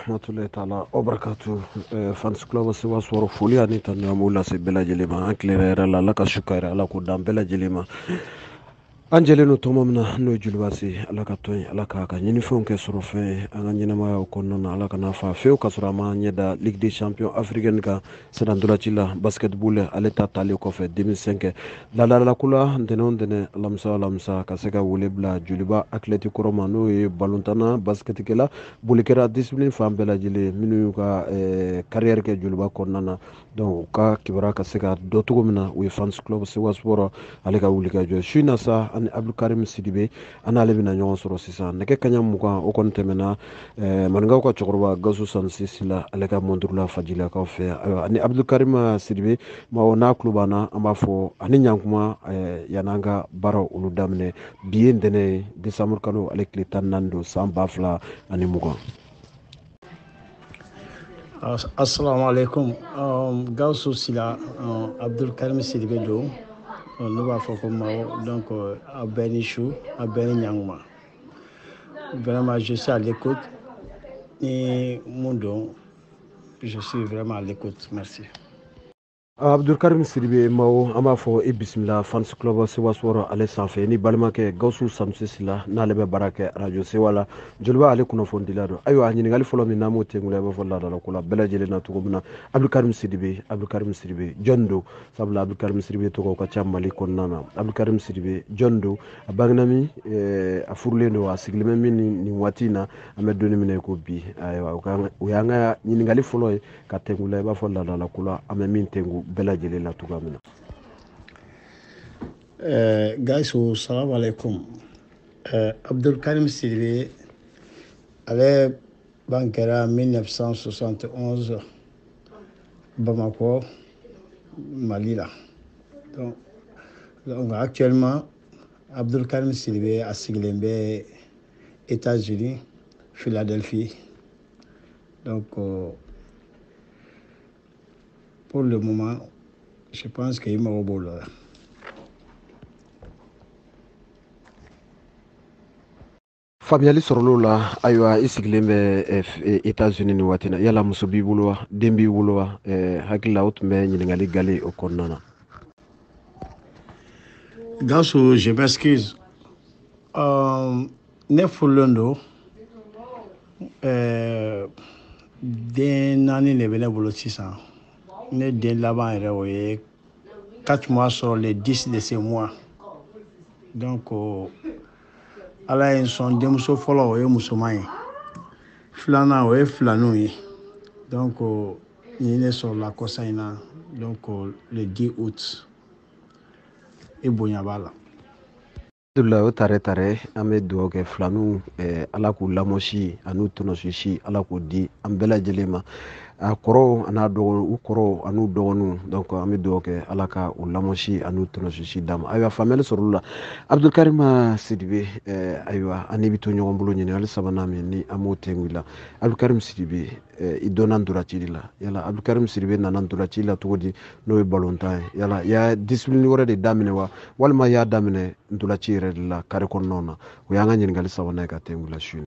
rahmatullahi ta'ala wa barakatuh fans club sewa swaro foli ani tanya mula se bela jelema ankle la la ka shukara ala ko dam bela jelema Angele no tomamna no julwasi alaka toy alaka ka nyini fonke soro fe anga nyina ma ko non alaka na fa fe ka sura ma nyeda Ligue des Champions africaine ka sedandula chila basketball aleta tali ko fe 2005 la kula ndene lamsa ka sega wule bla juliba Atletico Roma no e balontana basket kela bulikera discipline fambela jile minu ka carrière ke juliba konnana donc ka kibara ka sega dotugo mina we fans club se wasporo aleka wulika jo shina sa ani Abdul Karim Sidibe ana lebina ñogon soro sisan neke kanya mukan o kon temena mangaw ka chokroba gasu san sisila aleka mondurla fajila ka fe ani Abdul Karim Sidibe ma ona klubana amba fo ani nyankuma yananga baro ulu damne biye ndene décembre kalo avec les tanando samba fla ani mukan Assalamu alaikum Gawsu Sila Abdul Karim Sidibe do nous va faire comme donc à Benichou à Beninyangma vraiment je suis à l'écoute et mon don je suis vraiment à l'écoute merci Abdul Karim Sidibe mao ama fo e bismillah fans club sewa soro ale sanfe ni balmake Gawsu Samsisila na lebe barake radio sewala julwa ale kuno fondilado ayo anyini ngali folo mi namo tengule ba folla dala kula bela jele na to gumna Abdul Karim Sidibe jondo sabla Abdul Karim Sidibe to ko ka chamali konnana Abdul Karim Sidibe jondo abagnami a furlendo a sigleme min ni watina amedoni mine ko bi ayo uyanga nyini ngali folo ka tengule ba folla dala kula amemin tengu bela jele la tugamina guys salam alaikum Abdul Karim Sidibe ale bankera 1971 Bamako Mali là donc actuellement Abdul Karim Sidibe a siglembe États-Unis Philadelphie donc pour le moment, je pense qu'il m'a oublié. Fabiali sorolola aywa isiglembe États-Unis ni watina yala musubi bulwa dembi bulwa hakila utme nyingali gali okonnana Gasso, je m'excuse. Nefulundo den nani le bene bolo sisan ne den laban yɛrɛ o ye 4 mois sur les 10 de ces mois. Donc, ala ye sɔn denmuso fɔlɔ o ye musoman ye, filanan o ye filaninw ye. Donc, nin ne sɔrɔla kɔsa in na, donc le 10 août i bonya b'a la. Alhamdulillah o tare an bɛ dugawu kɛ filaninw ala k'u lamɔsi an'u tɔnɔsisi ala k'u di an bɛɛ lajɛlen ma, a kɔrɔw an'a dɔgɔninw, u kɔrɔw an'u dɔgɔninw, donc an bɛ dugawu kɛ ala ka u lamɔsi an'u tɔnɔsisi d'a ma. Ayiwa faamuyali sɔrɔla la Abdulkarima Sidibe, ayiwa an bɛ to ɲɔgɔn bolo ɲininkali sabanan min ni an b'o tɛngu la. Abdulkarim Sidibe, i donna ntolanci de la, yala Abdulkarim Sidibe nana ntolanci la cogo di n'o ye balontan ye, yala i y'a discipline wɛrɛ de daminɛ wa walima i y'a daminɛ ntolanci yɛrɛ de la kare kɔnɔnaw na? O y'an ka ɲininkali sabanan ye ka tɛngu la su.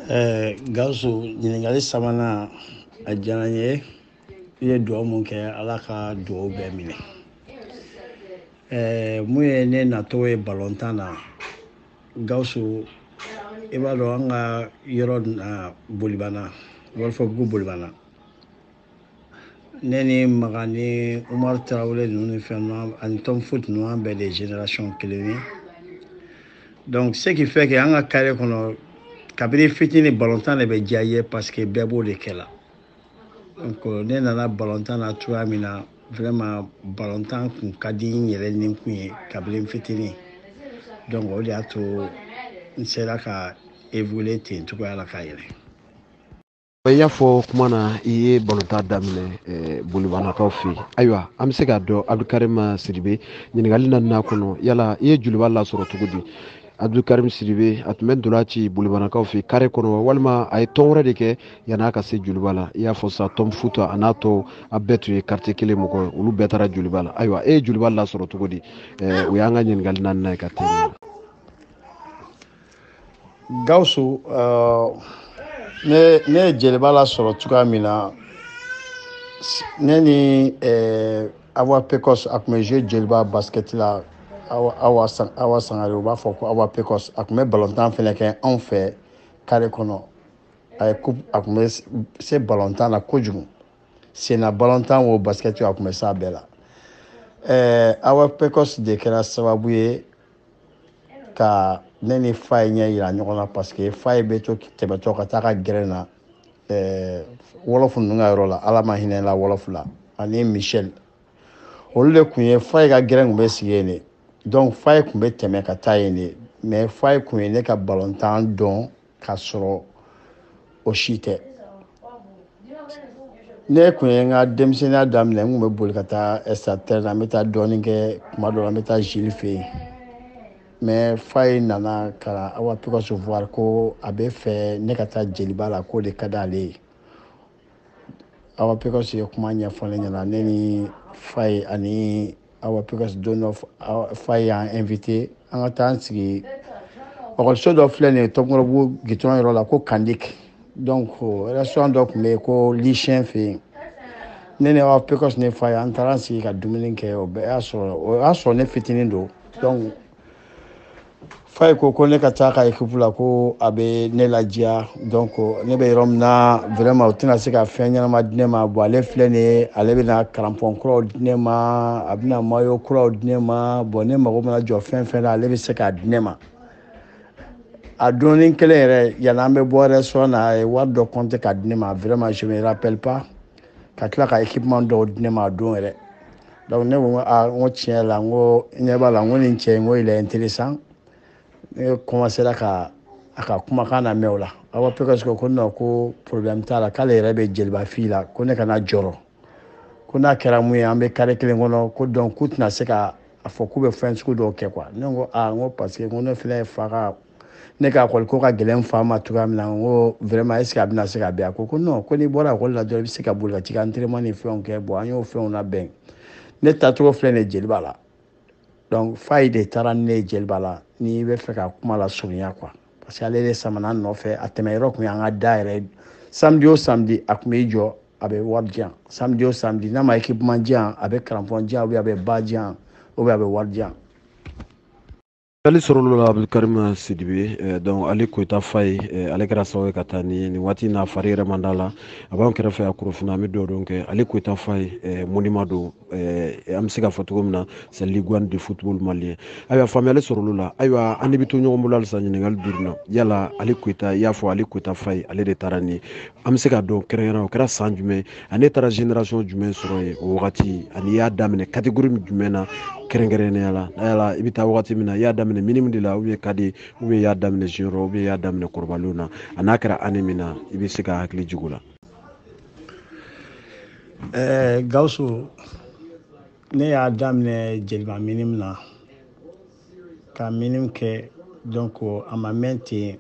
Gawusu, ɲininkali sabanan a diyara n ye, i ye dugawu mun kɛ ala ka dugawu bɛɛ minɛ. Mun ye ne natɔ ye balontan na, Gawusu, i b'a dɔn an ka yɔrɔ na Bolibana, Wɔlifɔbugu Bolibana, ne ni Maga ni Umaru Tarawele ninnu ni fɛn ninnu ani Tom Foot ninnu an bɛɛ de génération kelen ye. Donc ce qui fait que an ka carré kɔnɔ kabini fitini balontan de bɛ diya ye parce que bɛɛ b'o de kɛ la. Donc ne nana balontan na cogoya min na, vraiment balontan kun ka di n yɛrɛ ni kun ye kabini fitini. Donc o de y'a to n sera ka évoluer ten cogoya la ka yɛlɛ. I y'a fɔ kuma na i ye balontan daminɛ Bolibanakaw fɛ yen. Ayiwa an bɛ se k'a dɔn Abdulkarima Sidibe ɲininkali naaninan kɔnɔ, yala i ye joliba lasɔrɔ cogo di? Abdulkarim Sidibe a tun bɛ ntolanci Bolibanakaw fɛ kare kɔnɔ walima a ye tɔn wɛrɛ de kɛ yan'a ka se joliba la? I y'a fɔ sa Tom Foot a n'a tɔ a bɛɛ tun ye quartier kelen mɔgɔ ye, olu bɛɛ taara joliba la. Ayiwa e ye joliba lasɔrɔ cogo di? O y'an ka ɲininkali naaninan ye ka tɛmɛ. Gawusu, ne ye jeliba lasɔrɔ cogoya min na, ne ni Awa Pecos a tun bɛ jouer jeliba basket la. Awa Sangare u b'a fɔ ko Awa Pecos a tun bɛ balontan fɛnɛ kɛ anw fɛ carré kɔnɔ. A tun bɛ se balontan na kojugu, senna balontan o basket a tun bɛ s'a bɛɛ la. Awa Pecos de kɛra sababu ye ka ne ni Faye ɲɛ yira ɲɔgɔn na parce que Faye bɛ to tɛmɛtɔ ka taa ka gɛrɛ na wɔlɔfu ninnu ka yɔrɔ la, ala ma hinɛ la wɔlɔfu la, ani Michel. Olu de kun ye Faye ka gɛrɛ kun bɛ sigi yen de. Donc Faye kun bɛ tɛmɛ ka taa yen de, mais Faye kun ye ne ka balontan dɔn ka sɔrɔ o si tɛ. Ne kun ye n ka denmisɛnniya daminɛ, n kun bɛ boli ka taa extraterre la, n bɛ taa dɔɔnin kɛ, tuma dɔ la n bɛ taa Gilles fɛ yen. Mais Faye nana ka Awa Pecos voir ko a bɛ fɛ ne ka taa jeliba la, k'o de ka d'ale ye. Awa Pecos ye kuma ɲɛfɔ ne ɲɛna, ne ni Faye ani Awa Pecos don dɔ Faye y'an invité an ka taa an sigi ɔkɔliso dɔ filɛ nin ye Tɔkɔnɔbugu gitɔrɔn yɔrɔ la ko Kandik. Donc restaurant dɔ tun bɛ yen ko Lisiyɛn fɛ yen. Ne ni Awa Pecos ni Faye an taara an sigi ka dumuni kɛ, o y'a sɔrɔ ne fitinin don. Donc Faye ko ne ka taa ka équipe la ko a bɛ ne ladiya, donc ne bɛ yɔrɔ min na vraiment o tɛna se ka fɛn ɲɛnama di ne ma. Bon ale filɛ nin ye, ale bɛna crampon kuraw di ne ma, a bɛna maillot kuraw di ne ma, bon ne mago mana jɔ fɛn fɛn na ale bɛ se k'a di ne ma. A donnin kelen yɛrɛ yanni an bɛ bɔ restaurant na, a ye wari dɔ compter k'a di ne ma, vraiment je me rappelle pas, ka tila ka équipement dɔw di ne ma a don yɛrɛ. Donc ne ko n ko tiɲɛ la, n ko ɲɛ b'a la, n ko nin cɛ in ko il est intéressant. Ne commencera ka a ka kumakan lamɛn o la. Awa Pecos ko non ko problème t'a la, k'ale yɛrɛ bɛ jeliba fi la, ko ne kana jɔrɔ, ko n'a kɛra mun ye an bɛ carré kelen kɔnɔ, ko donc k'u tɛna se ka a fɔ k'u bɛ fɛn sugu dɔw kɛ quoi. Ne ko n ko parce que n ko ne filɛ fa ka ne ka école ko ka gɛlɛn fa ma cogoya min na, n ko vraiment est ce que a bɛna se ka bɛn? A ko non, ko n'i bɔra école la dɔrɔn i bɛ se ka boli ka t'i ka entraînement ni fɛnw kɛ. Bon an y'o fɛnw labɛn. Ne tacogo filɛ nin ye jeliba la. Donc Faye de taara ni ne ye jeliba la, n'i bɛ fɛ ka kuma la surunya quoi, parce que ale de samana n nɔfɛ, a tɛmɛ yɔrɔ kun y'an ka da yɛrɛ. Samedi o samedi a kun b'i jɔ, a bɛ wari di yan. Samedi o samedi n'a ma équipement di yan, a bɛ crampon di yan, ou bien a bɛ ba di yan, ou bien a bɛ wari di yan. Ali sorolo la Abdulkarim Sidibe donc ale Koita Faye ale kɛra sababu ye ka taa ni waati n'a fari yɛrɛ man d'a la a b'an kɛrɛfɛ a Korofina an bɛ dugawu dɔn kɛ ale Koita Faye monument don an bɛ se k'a fɔ cogo min na c'est l'iguane du football malien ayiwa faamuyali sɔrɔlo la ayiwa an de bɛ to ɲɔgɔn bolo halisa ɲininkali duruna yala ale Koita i y'a fɔ ale Koita Faye ale de taara ni an bɛ se k'a dɔn kɛrɛnkɛrɛnnen o kɛra san jumɛn ale taara génération jumɛn sɔrɔ yen o wagati ani i y'a daminɛ catégorie jumɛn na kɛrɛnkɛrɛnnenya la yala i bɛ taa wagati min na i y'a daminɛ minimum de la kadi i y'a daminɛ junior i y'a daminɛ kɔrɔbalenw na a n'a kɛra année min na i bɛ se ka hakili jig'o la. Gawusu ne y'a daminɛ jeliba minimum na ka minimum kɛ donc a ma mɛn ten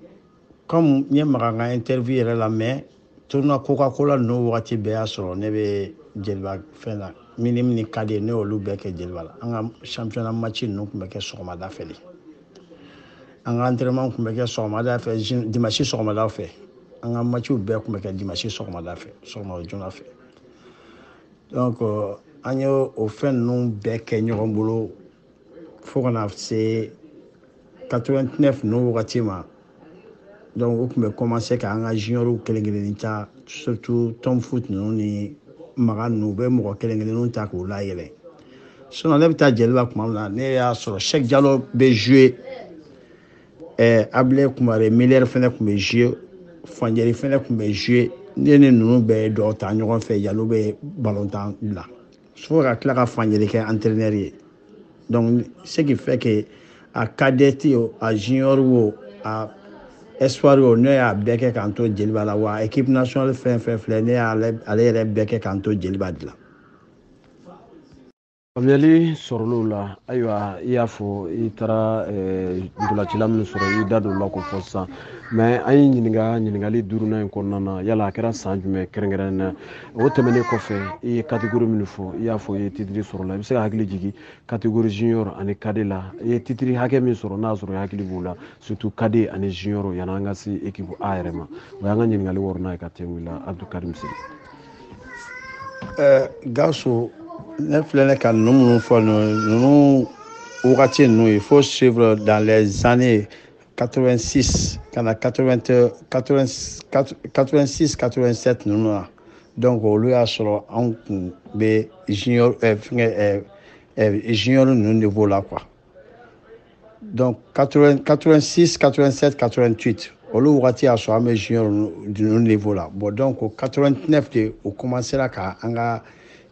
comme n ye maga n ka interview yɛrɛ la mais tournoi Coca-Cola ninnu wagati bɛɛ y'a sɔrɔ ne bɛ jeliba fɛn la minimum ni kadi ne y'olu bɛɛ kɛ jeliba la an ka championnat match ninnu tun bɛ kɛ sɔgɔmada fɛ de an ka entraînement tun bɛ kɛ sɔgɔmada fɛ dimanche sɔgɔmada fɛ an ka matchw bɛɛ tun bɛ kɛ dimanche sɔgɔmada fɛ sɔgɔmada joona fɛ donc an ye o fɛn ninnu bɛɛ kɛ ɲɔgɔn bolo fo kana se 89 ninnu wagati ma donc o tun bɛ commencer ka an ka juniorw kelen-kelennin ta surtout Tom Foot ninnu ni maga ninnu u bɛ mɔgɔ kelen-kelenninw ta k'u layɛlɛ sinon ne bɛ taa jeliba tuma min na ne y'a sɔrɔ Cheikh Diallo bɛ jouer Ablaye Kumare Miller fɛnɛ tun bɛ jouer Fanjeri fɛnɛ tun bɛ jouer ne ni ninnu bɛɛ dɔw ta ɲɔgɔn fɛ Diallo bɛ ballontan la fo ka tila ka Fanjeri kɛ entraîneur ye donc ce qui fait que a cadette o a junior o a espoir o ne y'a bɛɛ kɛ k'an to jeliba la wa équipe nationale fɛn fɛn filɛ ne y'ale yɛrɛ bɛɛ kɛ k'an to jeliba de la. faamuyali sɔrɔlo la ayiwa i y'a fɔ i taara ntolacila min sɔrɔ i da don la ko fɔ sisan mais an ye ɲininkali duurunan in kɔnɔna na yala a kɛra san jumɛn kɛrɛnkɛrɛnnen na o tɛmɛnen kɔfɛ i ye catégorie min fɔ i y'a fɔ i ye titre sɔrɔ la i bɛ se ka hakili jigin catégorie junior ani cadet la i ye titre hakɛ min sɔrɔ n'a sɔrɔ i hakili b'o la surtout cadet ani junior yanni an ka se équipe A yɛrɛ ma o y'an ka ɲininkali wɔɔrɔnan ye ka tɛmɛ la Abdulkarim Sidi. Gawusu ne filɛ ne ka ninnu minnu fɔ ninnu wagati ninnu il faut suivre dans les années 86 ka na 86 87 ninnu na donc olu y'a sɔrɔ anw kun bɛ junior junior ninnu niveau la quoi donc 86 87 88 olu wagati y'a sɔrɔ an bɛ junior ninnu niveau la bon donc 89 de o commencera ka an ka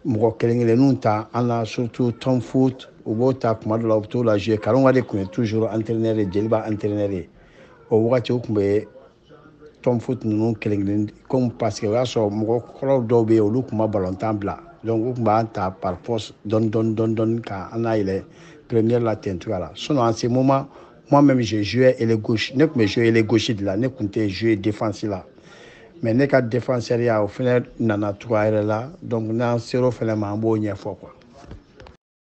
mɔgɔ kelen-kelenninw ta an na surtout Tom Foot u b'o ta tuma dɔ la u bɛ t'o la jouer Karunga de tun ye toujours entraîneur ye jeliba entraîneur ye o wagati o tun bɛ Tom Foot ninnu kelen-kelen comme parce que o y'a sɔrɔ mɔgɔ kɔrɔw dɔw bɛ yen olu tun ma ballontan bila donc u tun b'an ta par force dɔɔni k'an layɛlɛ première la ten cogoya la sinon en ce moment moi-même je jouais ailier gauche ne tun bɛ jouer ailier gauche de la ne tun tɛ jouer défense la mais ne ka défenseur ya o fɛnɛ nana cogoya yɛrɛ la donc n'an ser'o fɛnɛ ma an b'o ɲɛfɔ quoi.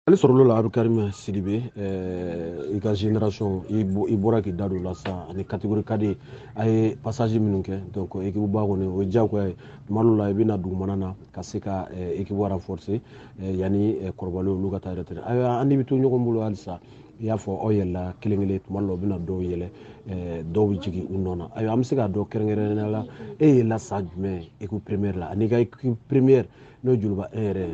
ale sɔrɔlo la Abdulkarim Sidibe i ka génération i bɔra k'i da don la sa ani catégorie cadet a ye passage minnu kɛ donc équipe ba kɔni o ye diyagoya ye tuma dɔw la i bɛna dugumana na ka se ka équipe renforcer yanni kɔrɔbalenw olu ka taa retraite ayiwa an de bɛ to ɲɔgɔn bolo halisa i y'a fɔ aw yɛlɛla kelen-kelen tuma dɔw la u bɛna dɔw yɛlɛ dɔw bɛ jigin u nɔ na ayiwa an bɛ se k'a dɔn kɛrɛnkɛrɛnnenya la e ye la sa jumɛn équipe première la ani ka équipe première n'o ye joliba yɛrɛ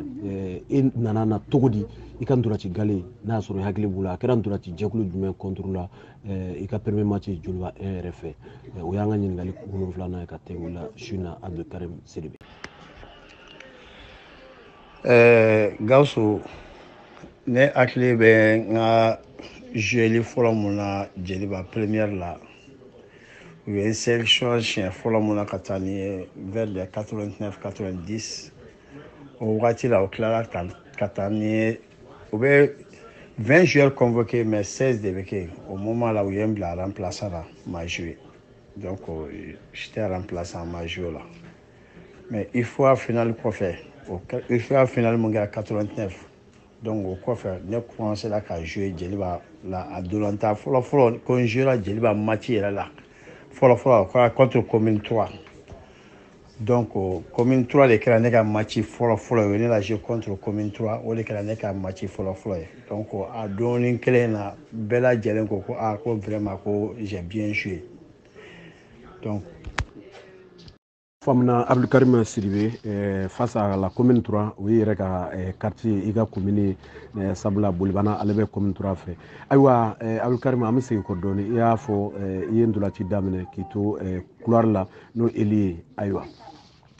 e nana na cogo di i ka ntolanci gale n'a y'a sɔrɔ i hakili b'o la a kɛra ntolanci jɛkulu jumɛn contre la i ka premier match joliba yɛrɛ fɛ o y'an ka ɲininkali wolonfilanan ye ka tɛmɛ la su in na Abdulkarim Sidibe. Gawusu ne hakili bɛ n ka joueli fɔlɔ mun na jeliba première la u ye sélection siɲɛ fɔlɔ mun na ka taa ni ye vers les 89 90 o wagati la o tilara ka taa ni ye u bɛ 20 joueurs convoqués mais 16 de bɛ kɛ au moment la u ye n bila remplaçant la ma joué donc j'étais remplaçant ma joué la mais il faut a finale kɔfɛ il faut a finale mun kɛra 89 donc o kɔfɛ ne commencé la ka jouer jeliba la a dolantan fɔlɔ ko n jouera jeliba match yɛrɛ la fɔlɔ o kɛra contre commune 3 Donc commune 3 de kɛra ne ka match fɔlɔ ye ne la joué contre commune 3 o de kɛra ne ka match fɔlɔ ye donc a donni kelen na bɛɛ lajɛlen ko ko vraiment ko j'ai bien joué donc Famna Abdelkarim Sidibé face à la commune 3 oui yɛrɛ ka quartier i ka commune sabula Bolibana ale bɛ commune 3 fɛ ayiwa Abdelkarim an bɛ segin kɔ dɔɔni i y'a fɔ i ye ndolanci daminɛ k'i to couloir la n'o Eli ye ayiwa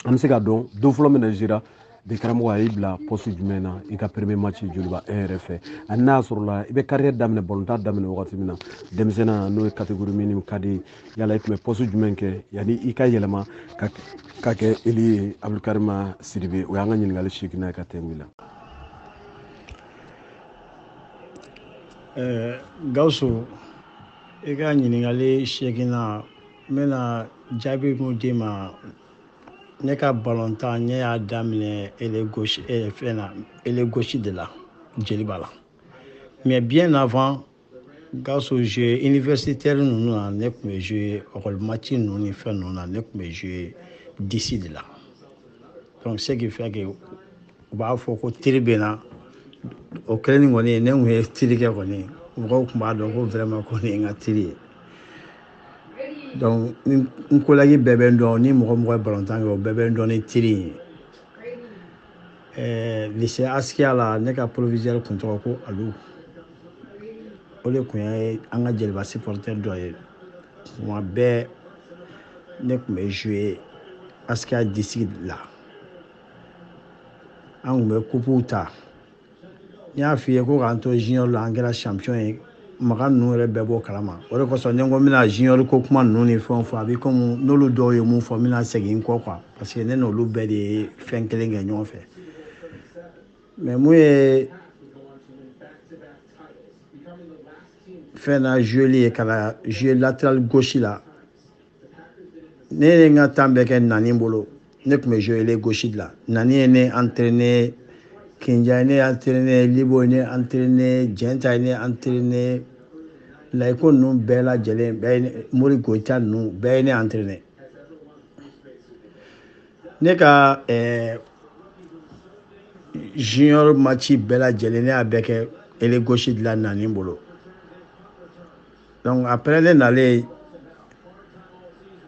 an bɛ se ka dɔn don fɔlɔ min na Zira de karamɔgɔ a y'i bila poste jumɛn na i ka premier match Joliba 1 yɛrɛ fɛ ani n'a sɔrɔ la i bɛ carrière daminɛ balontan daminɛ wagati min na denmisɛnninya n'o ye catégorie minnu ka di yala i tun bɛ poste jumɛn kɛ yanni i ka yɛlɛma ka kɛ Eli ye Abdelkarim Sidibé o y'an ka ɲininkali 8 ye ka tɛmɛ la. Gawusu i ka ɲininkali 8 n bɛna jaabi mun d'i ma ne ka balontan ne y'a daminɛ aile gauche de la Jeliba la mais bien avant Gawusu joué universitaire ninnu na ne tun bɛ joué école match ninnu ni fɛn ninnu na ne tun bɛ joué 10 de la donc ce qui fait que u b'a fɔ ko teri bɛ na o kɛlen kɔni ne tun ye teri kɛ kɔni mɔgɔw tun b'a dɔn ko vraiment ko ne ye n ka teri ye donc n collègue bɛɛ bɛ n dɔn ni mɔgɔ ye balontan kɛ o bɛɛ bɛ n dɔn ni teri ye lycée Askia la ne ka proviseur tun tɔgɔ ko Alu o de tun ye an ka Jeliba supporter dɔ ye tuma bɛɛ ne tun bɛ jouer Askia district la an tun bɛ coupew ta n y'a f'i ye ko k'an to junior la an kɛra champion ye maga ninnu yɛrɛ bɛɛ b'o kalama o de kosɔn ne ko n bɛna junior ko kuma ninnu ni fɛnw fɔ a bɛ komi n'olu dɔw ye mun fɔ n bɛna segin n kɔ quoi parce que ne n'olu bɛɛ de ye fɛn kelen kɛ ɲɔgɔn fɛ mais mun ye fɛn na jouer ye ka na jouer latéral gauche la ne ye n ka temps bɛɛ kɛ Nani bolo ne tun bɛ jouer aile gauche de la Nani ye ne entraîné Kinja ye ne entraîné Libo ye ne entraîné Jɛnta ye ne entraîné Layiko ninnu bɛɛ lajɛlen bɛɛ ye Mori Goyita ninnu bɛɛ ye ne entraîné ne ka junior match bɛɛ lajɛlen ne y'a bɛɛ kɛ aile gauche de la Nani bolo donc après ne nalen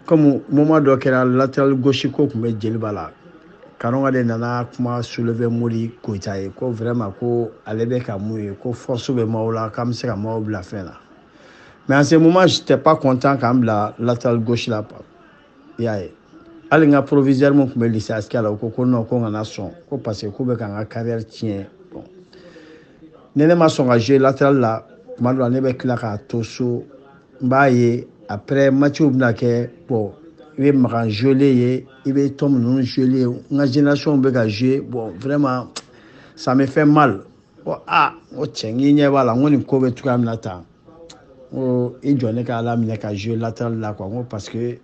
comme moment dɔ kɛra latéral gauche ko tun bɛ Jeliba la Kanonga de nana kuma soulever Mori Goyita ye ko vraiment ko ale bɛ ka mun ye ko force bɛ maaw la k'an bɛ se ka maaw bila fɛn na mais en ce moment j'étais pas content k'an bila latéral gauche la i y'a ye hali n ka proviseur mun tun bɛ lycée Askia la o ko non ko n kana sɔn ko parce que k'u bɛ ka n ka carrière tiɲɛ bon ni ne ma sɔn ka jouer latéral la tuma dɔ la ne bɛ tila k'a to so n b'a ye après matchw bɛna kɛ bon i bɛ Makan jouer ye i bɛ Tom ninnu jouer ye n ka génération bɛ ka jouer bon vraiment ça me fait mal ko o cɛ n k'i ɲɛ b'a la n ko nin ko bɛ cogoya min na tan ko i jɔ ne ka Ala minɛ ka jouer latéral la quoi n ko parce que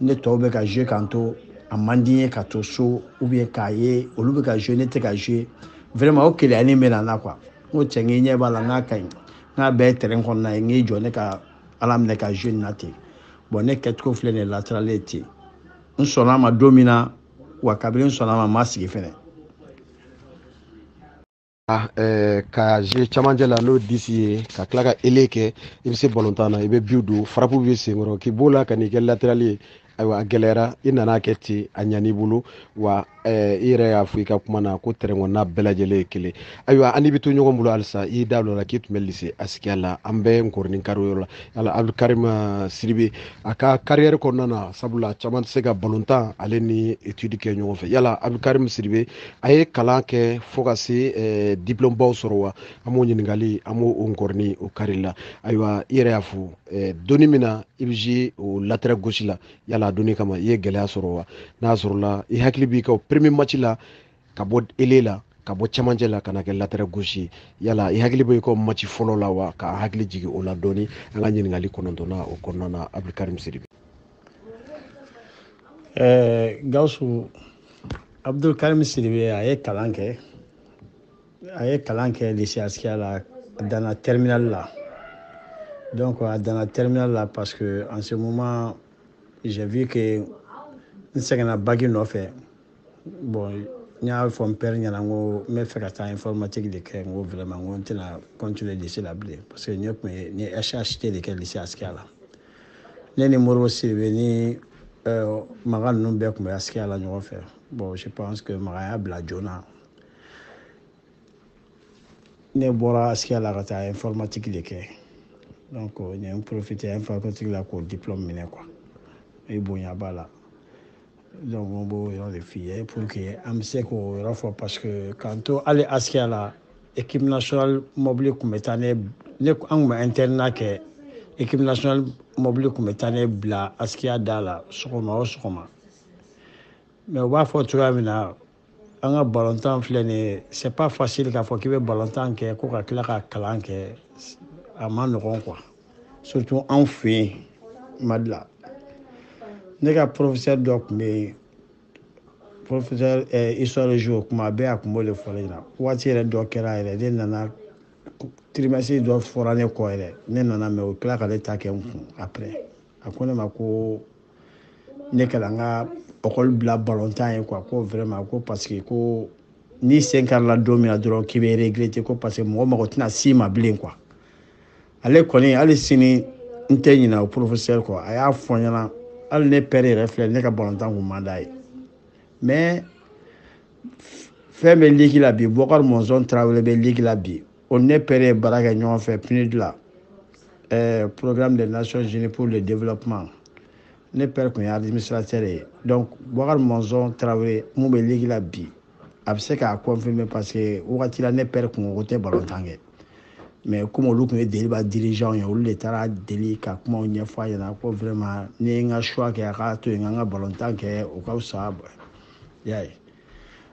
ne tɔw bɛ ka jouer k'an to a man di n ye ka to so ou bien k'a ye olu bɛ ka jouer ne tɛ ka jouer vraiment o keleyani bɛ na n na quoi n ko cɛ n k'i ɲɛ b'a la n k'a ka ɲi n k'a bɛɛ ye terrain kɔnɔna ye n k'i jɔ ne ka Ala minɛ ka jouer nin na ten bon ne kɛcogo filɛ nin ye latéral ye ten n sɔnna a ma don min na wa kabini n sɔnna a ma n ma sigi fɛnɛ ka jouer camancɛ la n'o 10 ye ka tila ka aile kɛ i bɛ se balontan na i bɛ but don frappe bɛ senkɔrɔ k'i b'o la ka n'i kɛ latéral ye ayiwa a gɛlɛyara i nana kɛ ten a ɲan'i bolo wa i yɛrɛ y'a fɔ i ka kuma na ko terrain kɔnɔna bɛɛ lajɛlen ye kelen ayiwa an n'i bɛ to ɲɔgɔn bolo halisa i da dɔ la k'i tun bɛ lycée Askia la an bɛ nkɔrɔnin kari o yɔrɔ la yala Abdelkarim Sidibé a ka carrière kɔnɔna na sabula caman tɛ se ka balontan ale ni étude kɛ ɲɔgɔn fɛ yala Abdelkarim Sidibé a ye kalan kɛ fo ka se diplôme baw sɔrɔ wa an b'o ɲininkali an b'o nkɔrɔnin o kari la ayiwa i yɛrɛ y'a fɔ donni min na i bɛ jouer o latéral gauche la yala a donni kama i ye gɛlɛya sɔrɔ wa n'a sɔrɔ la i hakili b'i ka o premier match la ka bɔ aile la ka bɔ camancɛ la ka na kɛ latéral gauche yala i hakili b'i ka match fɔlɔ la wa ka hakili jigin o la dɔɔni an ka ɲininkali 9nan o kɔnɔna na Abdelkarim Sidibé. Gawusu Abdelkarim Sidibé a ye kalan kɛ lycée Askia la a danna terminale la donc a danna terminale la parce que en ce moment j'ai vu que n sɛgɛnna bagi nɔfɛ bon n y'a fɔ n père ɲɛna n ko n bɛ fɛ ka taa informatique de kɛ n ko vraiment n ko n tɛna continuer lycée la bilen parce que ne tun ye SHT de kɛ lycée Askia la ne ni Moribo Sidibe ni Maga ninnu bɛɛ tun bɛ Askia la ɲɔgɔn fɛ bon je pense que Maga y'a bila joona ne bɔra Askia la ka taa informatique de kɛ donc n ye n profiter informatique la k'o diplôme minɛ quoi i bonya b'a la donc n b'o yɔrɔ de f'i ye pour que an bɛ se k'o yɔrɔ fɔ parce que k'an to hali Askia la équipe nationale mobili tun bɛ taa an tun bɛ internat kɛ équipe nationale mobili tun bɛ taa ne bila Askia da la sɔgɔma o sɔgɔma mais u b'a fɔ cogoya min na an ka balontan filɛ nin ye c'est pas facile k'a fɔ k'i bɛ balontan kɛ ko ka tila ka kalan kɛ a ma nɔgɔn quoi surtout anw fɛ yen Mali la ne ka professeur dɔ tun bɛ yen professeur histoire géo kuma bɛɛ a tun b'o de fɔ ne ɲɛna waati yɛrɛ dɔ kɛra yɛrɛ ne nana trimestre dɔ fɔra ne kɔ yɛrɛ ne nana mais o tila k'ale ta kɛ n kun après a ko ne ma ko ne kɛra n ka école bila balontan ye quoi ko vraiment ko parce que ko ni sen karila don min na dɔrɔn k'i bɛ regretter ko parce que mɔgɔ mago tɛna s'i ma bilen quoi ale kɔni hali sini n tɛ ɲinɛ o professeur kɔ a y'a fɔ n ɲɛna hali ne père yɛrɛ filɛ ne ka balontan kun man d'a ye mais fɛn bɛ ligue la bi Bokar Monzon Traoré bɛ ligue la bi o ne père ye baara kɛ ɲɔgɔn fɛ PNUD la programme des Nations Unies pour le développement ne père kun ye administrateur ye donc Bokar Monzon Traoré mun bɛ ligue la bi a bɛ se k'a confirmer parce que wagati la ne père kun ko tɛ balontan kɛ mais comme olu tun ye Deliba dirigeant ye olu de taara deli ka kumaw ɲɛfɔ a ɲɛna ko vraiment ni ye n ka choix kɛ a k'a to yen n ka balontan kɛ o ka fisa y'a ye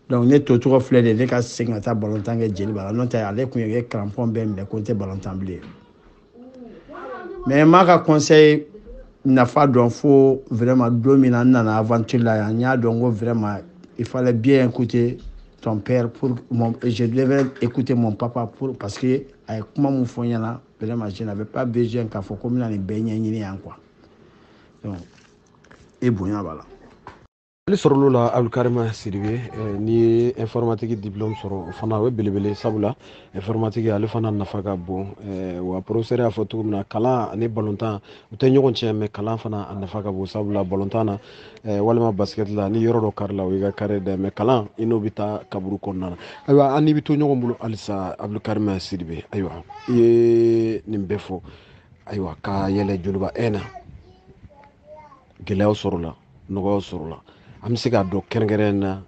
donc ne to tɔgɔ filɛ de ne ka segin ka taa balontan kɛ Jeliba la n'o tɛ ale tun ye crampon bɛɛ minɛ ko n tɛ balontan bilen mais n m'a ka conseil nafa dɔn fo vraiment don min na n nana aventure la yan n y'a dɔn ko vraiment il fallait bien écouter ton père je devais écouter mon papa parce que a ye kuma mun fɔ n ɲɛna vraiment je n'avais pas besoin k'a fɔ ko n bɛna nin bɛɛ ɲɛɲini yan quoi donc i bonya b'a la. Ali sɔrɔlo la Abdulkarim Sidibe ni ye informatique diplôme sɔrɔ o fana o ye belebele sabula informatique ale fana nafa ka bon wa professeur y'a fɔ cogo min na kalan ani balontan u tɛ ɲɔgɔn tiɲɛ mais kalan fana a nafa ka bon sabula balontan na walima basket la ni yɔrɔ dɔ kari la o y'i ka kari dɛ mais kalan i n'o bɛ taa kaburu kɔnɔna na ayiwa an n'i bɛ to ɲɔgɔn bolo halisa Abdulkarim Sidibe ayiwa i ye nin bɛɛ fɔ ayiwa ka yɛlɛ Joliba na gɛlɛyaw sɔrɔla nɔgɔyaw sɔrɔla an bɛ se k'a dɔn kɛrɛnkɛrɛn na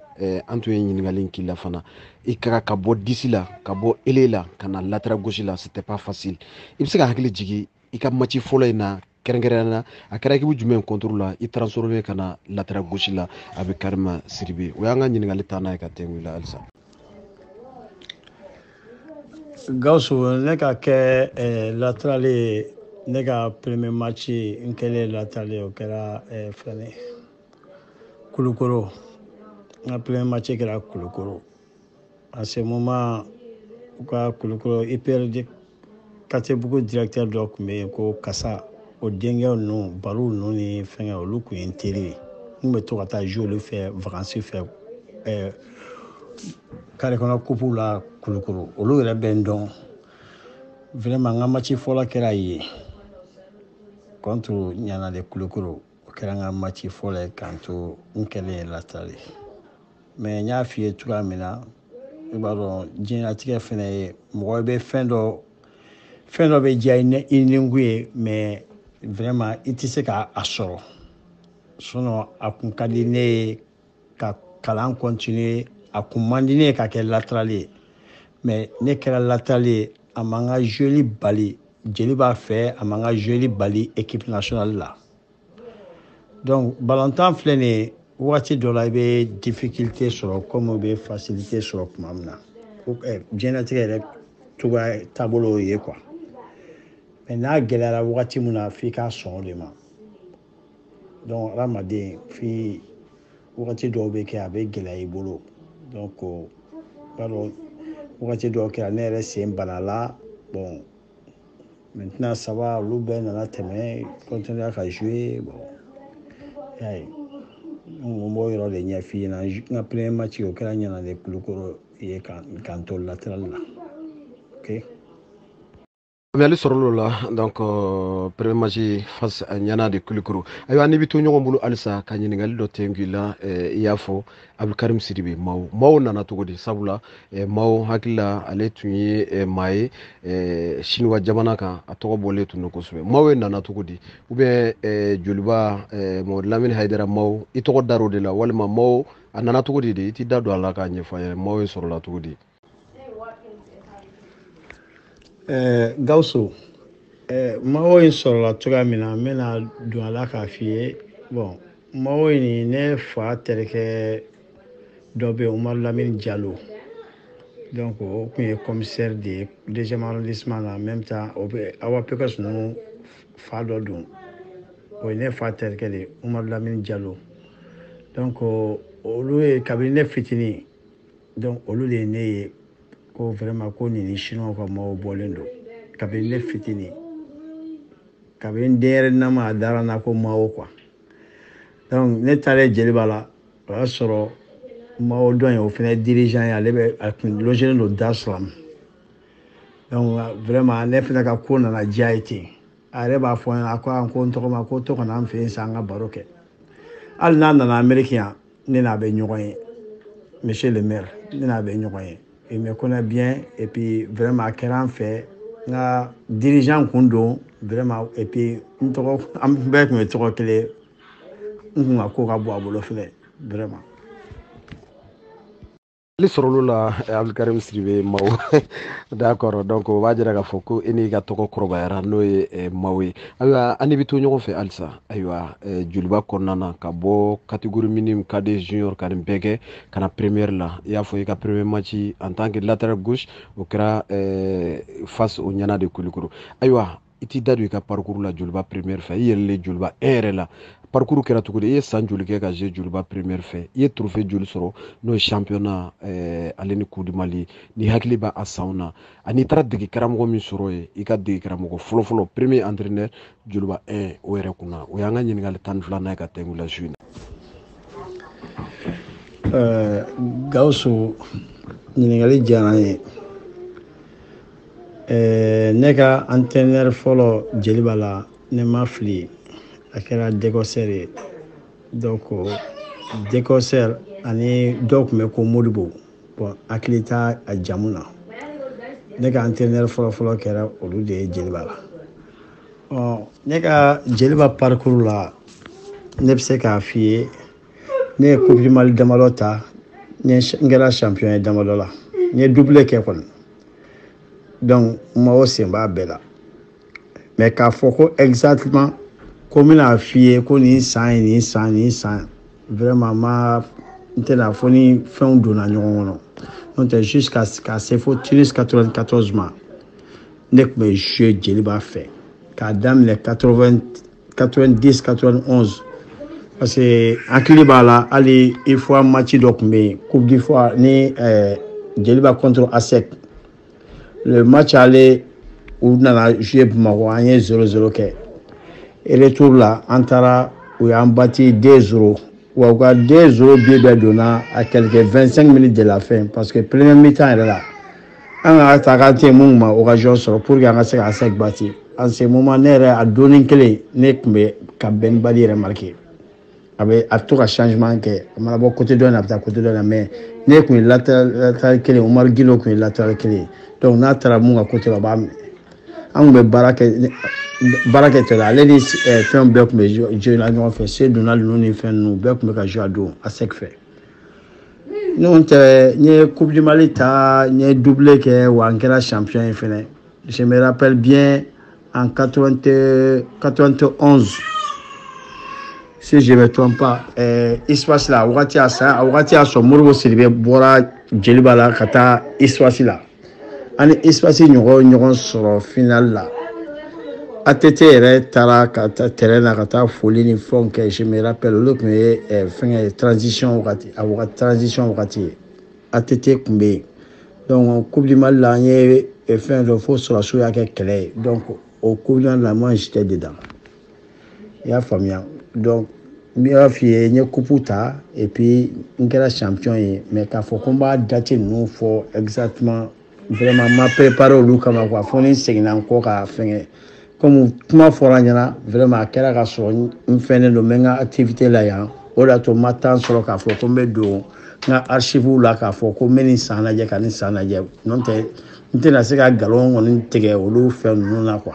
an tun ye ɲininkali k'i la fana i ka bɔ disi la ka bɔ ele la ka na latéral gauche la c'était pas facile i bɛ se ka hakili jigin i ka match fɔlɔ in na kɛrɛnkɛrɛn na a kɛra équipe jumɛn contre la i transformé ka na latéral gauche la Abdulkarim Sidibe o y'an ka ɲininkali taa n'a ye ka tɛnku i la halisa. Gawusu ne ka kɛ latéral ye ne ka premier match n kɛlen latéral ye o kɛra fɛnɛ Kulukoro n ka premier match kɛra Kulukoro à ce moment u ka Kulukoro IPR Katebugu directeur dɔ tun bɛ yen ko Kasa o denkɛ ninnu Baru ninnu ni fɛnkɛ olu tun ye n teri ye n tun bɛ to ka taa jouer olu fɛ vacances fɛ carré kɔnɔ coupe la Kulukoro olu yɛrɛ bɛ n dɔn vraiment n ka match fɔlɔ kɛra yen contre Ɲana de Kulukoro o kɛra n ka match fɔlɔ ye k'an to n kɛlen latéral ye mais n y'a f'i ye cogoya min na i b'a dɔn diɲɛlatigɛ fɛnɛ ye mɔgɔ bɛ fɛn dɔ bɛ diya i nikun ye mais vraiment i tɛ se k'a sɔrɔ sinon a kun ka di ne ye ka kalan continuer a kun man di ne ye ka kɛ latéral ye mais ne kɛra latéral ye a man ka jouer bali jeli b'a fɛ a man ka jouer bali équipe nationale la donc balontan filɛ nin ye waati dɔ la i bɛ difficulté sɔrɔ comme u bɛ facilité sɔrɔ tuma min na diɲɛlatigɛ yɛrɛ cogoya taabolo ye quoi mais n'a gɛlɛyara wagati min na f'i k'a sɔn o de ma donc hadamaden f'i wagati dɔw bɛ kɛ a bɛ gɛlɛya i bolo donc b'a dɔn wagati dɔw kɛra ne yɛrɛ sen bana la bon maintenant ça va olu bɛɛ nana tɛmɛ continuer ka jouer bon y'a ye mo yɔrɔ de ɲɛf'i ɲɛna n ka premier match o kɛra ɲɛna de Kulukoro ye kan to latéral la. Ok. Mais ale sɔrɔl'o la donc premier match face à Niana de Kulukoro. Ayiwa n'i bɛ to ɲɔgɔn bolo halisa ka ɲininkali dɔ tɛnku i la i y'a fɔ Abdulkarim Sidibe Mao nana cogo di sabula Mao hakili la ale tun ye maa ye Chinois jamana kan a tɔgɔ bɔlen tun don kosɛbɛ. Mao nana cogo di ou bien joliba Mamadu Lamini Hayidara Mao i tɔgɔ dar'o de la walima Mao a nana cogo di de i t'i da don a la k'a ɲɛfɔ an ye Mao sɔrɔla cogo di. Gawusu Mao in sɔrɔla cogoya min na n bɛna don a la k'a f'i ye bon Mao in ne fa terikɛ dɔ bɛ yen Umaru Lamini Jalo donc o tun ye commissaire de ye deuxième arrondissement na en même temps o bɛ Awa Pekos ninnu fa dɔ don o ye ne fa terikɛ de ye Umaru Lamini Jalo donc olu ye kabini ne fitinin donc olu de ye ne ye ko vraiment ko nin ni chinois ka Mao bɔlen don kabini ne fitinin kabini denyɛrɛninnama a dara n na ko Mao quoi donc ne taara Jeliba la o y'a sɔrɔ Mao dɔ in o fana ye dirigeant ye ale bɛ a tun logelen don Dar Salam donc vraiment ne fana ka ko nana diya ye ten a yɛrɛ b'a fɔ n ɲɛna a ko ko n tɔgɔ ma ko to kana an fɛ yen sa an ka baro kɛ hali n'a nana Amérique yan ne n'a bɛ ɲɔgɔn ye monsieur le maire ne n'a bɛ ɲɔgɔn ye. Il me connaît bien et puis vraiment a kɛra an fɛ n ka dirigeant kun don vraiment et puis n tɔgɔ an bɛɛ tun ye tɔgɔ kelen n kun ka ko ka bɔ a bolo filɛ vraiment. Ale sɔrɔl'o la Abdulkarim Sidibe Mao d'accord donc o b'a jira k'a fɔ ko e n'i ka tɔgɔ kɔrɔbayara n'o ye Mao ye ayiwa an ni bɛ to ɲɔgɔn fɛ halisa ayiwa joliba kɔnɔna na ka bɔ catégorie minime KD junior ka nin bɛɛ kɛ ka na première la i y'a fɔ i ka premier match en tant que latéral gauche o kɛra face au Niana de Kulukoro ayiwa i t'i da don i ka parcours la joliba première fɛ i yɛlɛlen joliba 1 yɛrɛ la parcours kɛra cogo di i ye san joli kɛ ka jouer joliba première fɛ i ye trophée joli sɔrɔ n'o ye championnat ale ni Coupe du Mali ni hakili b'a sanw na ani i taara dege karamɔgɔ min sɔrɔ ye i ka dege karamɔgɔ fɔlɔfɔlɔ premier entraîneur joliba 1 o yɛrɛ kunna o y'an ka ɲininkali 12nan ye ka tɛnku la su in na. Gawusu ɲininkali diyara n ye ne ka entraîneur fɔlɔ Jeliba la ne ma fili a kɛra Décosseur ye donc Décosseur ani dɔw tun bɛ ko Modibo bon hakili t'a a jamu na ne ka entraîneur fɔlɔ kɛra olu de ye Jeliba la ne ka Jeliba parcours la ne bɛ se k'a f'i ye ne ye Coupe du Mali damadɔ ta n kɛra champion ye damadɔ la n ye doublé kɛ kɔni donc Mao sen b'a bɛɛ la mais k'a fɔ ko exactement ko n bɛna f'i ye ko nin san ye nin san vraiment n tɛna fɔ ni fɛnw donna ɲɔgɔn kɔnɔ n'o tɛ jusqu'à se fo Tunis 94 ma ne tun bɛ jouer Jeliba fɛ k'a daminɛ 90 91 parce que hakili b'a la hali une fois match dɔ tun bɛ yen Coupe d'Ivoire ni Jeliba contre ASEC le match aller u nana jouer Bamako an ye 0-0 kɛ et retour la an taara u y'an bati 2-0 wa u ka 2-0 bi bɛɛ donna à quelques 25 minutes de la fin parce que premier mi-temps yɛrɛ la an ka ta k'an tɛ mun ma occasion sɔrɔ pour que an ka se ka ASEC bati en ce moment ne yɛrɛ a donni kelen ne tun bɛ ka Ben Bali yɛrɛ marqué a bɛ to ka changement kɛ a mana bɔ côté dɔ in na a bɛ taa côté dɔ in na mais ne tun ye latéral kelen Umaru Gilo tun ye latéral kelen donc n'a taara mun ka côté la o b'a minɛ an tun bɛ baara kɛ tɛ la ale ni fɛnw bɛɛ tun bɛ jouer la ɲɔgɔn fɛ se Donald ninnu ni fɛn ninnu bɛɛ tun bɛ ka jouer a don ASEC fɛ n'o tɛ n ye Coupe du Mali ta n ye doublé kɛ wa n kɛra champion ye fɛnɛ je me rappelle bien en 91 si je ne me trompe pas Iswasi la wagati y'a sɔrɔ Modibo Sidibe bɔra Jeliba la ka taa Iswasi la an ni Iswasi ɲɔgɔn sɔrɔ final la ATT yɛrɛ taara ka taa terrain na ka taa foli ni fɛnw kɛ je me rappelle olu tun ye fɛngɛ transition wagati ye ATT tun bɛ yen donc Coupe du Mali la an ye fɛn dɔ fo sɔrɔsiw y'a kɛ kɛlɛ ye donc o Coupe du Mali la moi j'étais dedans i y'a faamuya donc m'a fait une coupe et puis une kera champion mais k'a faut combat date nous faut exactement vraiment m'a préparé au look comme quoi faut ni segin encore à faire comme kuma fɔra ɲɛna vraiment a kɛra ka sɔrɔ n fɛnnen don n bɛ n ka activité la yan o de y'a to n ma temps sɔrɔ k'a fɔ ko n bɛ don n ka archive la k'a fɔ ko n bɛ nin san lajɛ ka nin san lajɛ n'o tɛ n tɛna se ka galon kɔni tigɛ olu fɛn ninnu na quoi.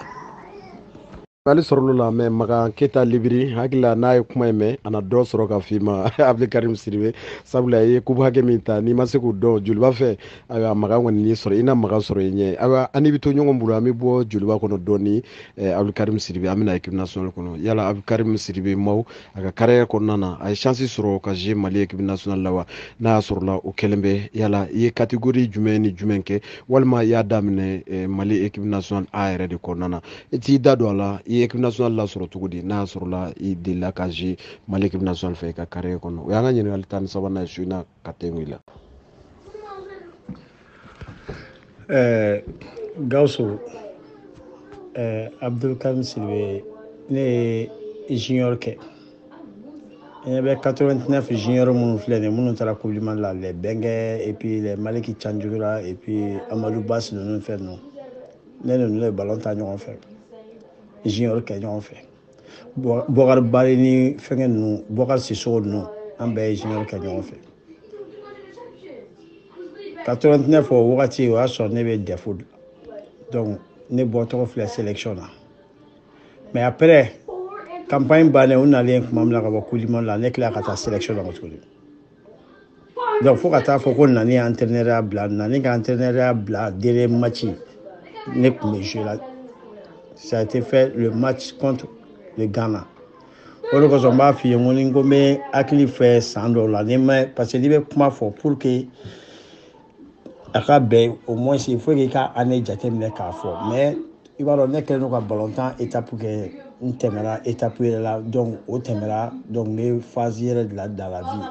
Ali sɔrɔlo la mɛ maga keta libiri hakilila n'a ye kuma in mɛn a na dɔ sɔrɔ ka f'i ma Abdulkarim Sidibe sabula i ye kubu hakɛ min ta n'i ma se k'o dɔn joliba fɛ ayiwa maga kɔni n'i sɔrɔ i na maga sɔrɔ i ɲɛ ayiwa an ni bɛ to ɲɔgɔn bolo an bɛ bɔ joliba kɔnɔ dɔɔni Abdulkarim Sidibe an bɛna équipe nationale kɔnɔ yala Abdulkarim Sidibe maaw a ka carrière kɔnɔna na a ye chance sɔrɔ ka jouer Mali équipe nationale la wa n'a y'a sɔrɔla o kɛlen bɛ yala i ye catégorie jumɛn ni jumɛn kɛ walima i y'a daminɛ Mali équipe nationale A yɛrɛ de kɔnɔna na i t'i da don a la i ye équipe nationale la sɔrɔ cogo di n'a sɔrɔla i delila ka jouer Mali équipe nationale fɛ i ka carrière kɔnɔ o y'an ka ɲininkali tan ni sabanan ye su in na ka tɛŋu i la. Gawusu Abdulkarim Sidibe ne ye junior kɛ n bɛ 89 junior minnu filɛ nin minnu taara coupe du monde la les Bengue et puis les Maliki Tchandjoura et puis Amadou Bass ninnu fɛn ninnu ne ni ninnu ye ballon ta ɲɔgɔn fɛ junior kɛ ɲɔgɔn fɛ Bokar Bari ni fɛngɛ ninnu Bokar Sissoko ninnu an bɛɛ ye junior kɛ ɲɔgɔn fɛ 89 o wagati o y'a sɔrɔ ne bɛ défaut donc ne bɔtɔgɔ filɛ sélection na mais après campagne bannen u nalen kuma min na ka bɔ coupe du monde la ne tila ka taa sélection na tuguni donc fo ka taa fɔ ko Nani ye entraîneur ya bila Nani ka entraîneur ya bila dernier match ne tun bɛ jouer la ça a été fait le match contre le Ghana o de kosɔn n b'a f'i ye n ko ni n ko n bɛ hakili fɛ san dɔw la ni ma parce que n'i bɛ kuma fɔ pour que a ka bɛn au moins il faut que i ka année jateminɛ k'a fɔ mais i b'a dɔn ne kɛlen don ka balontan étape kɛ n tɛmɛra étape yɛrɛ la donc o tɛmɛra donc n bɛ phase yɛrɛ de la dans la vie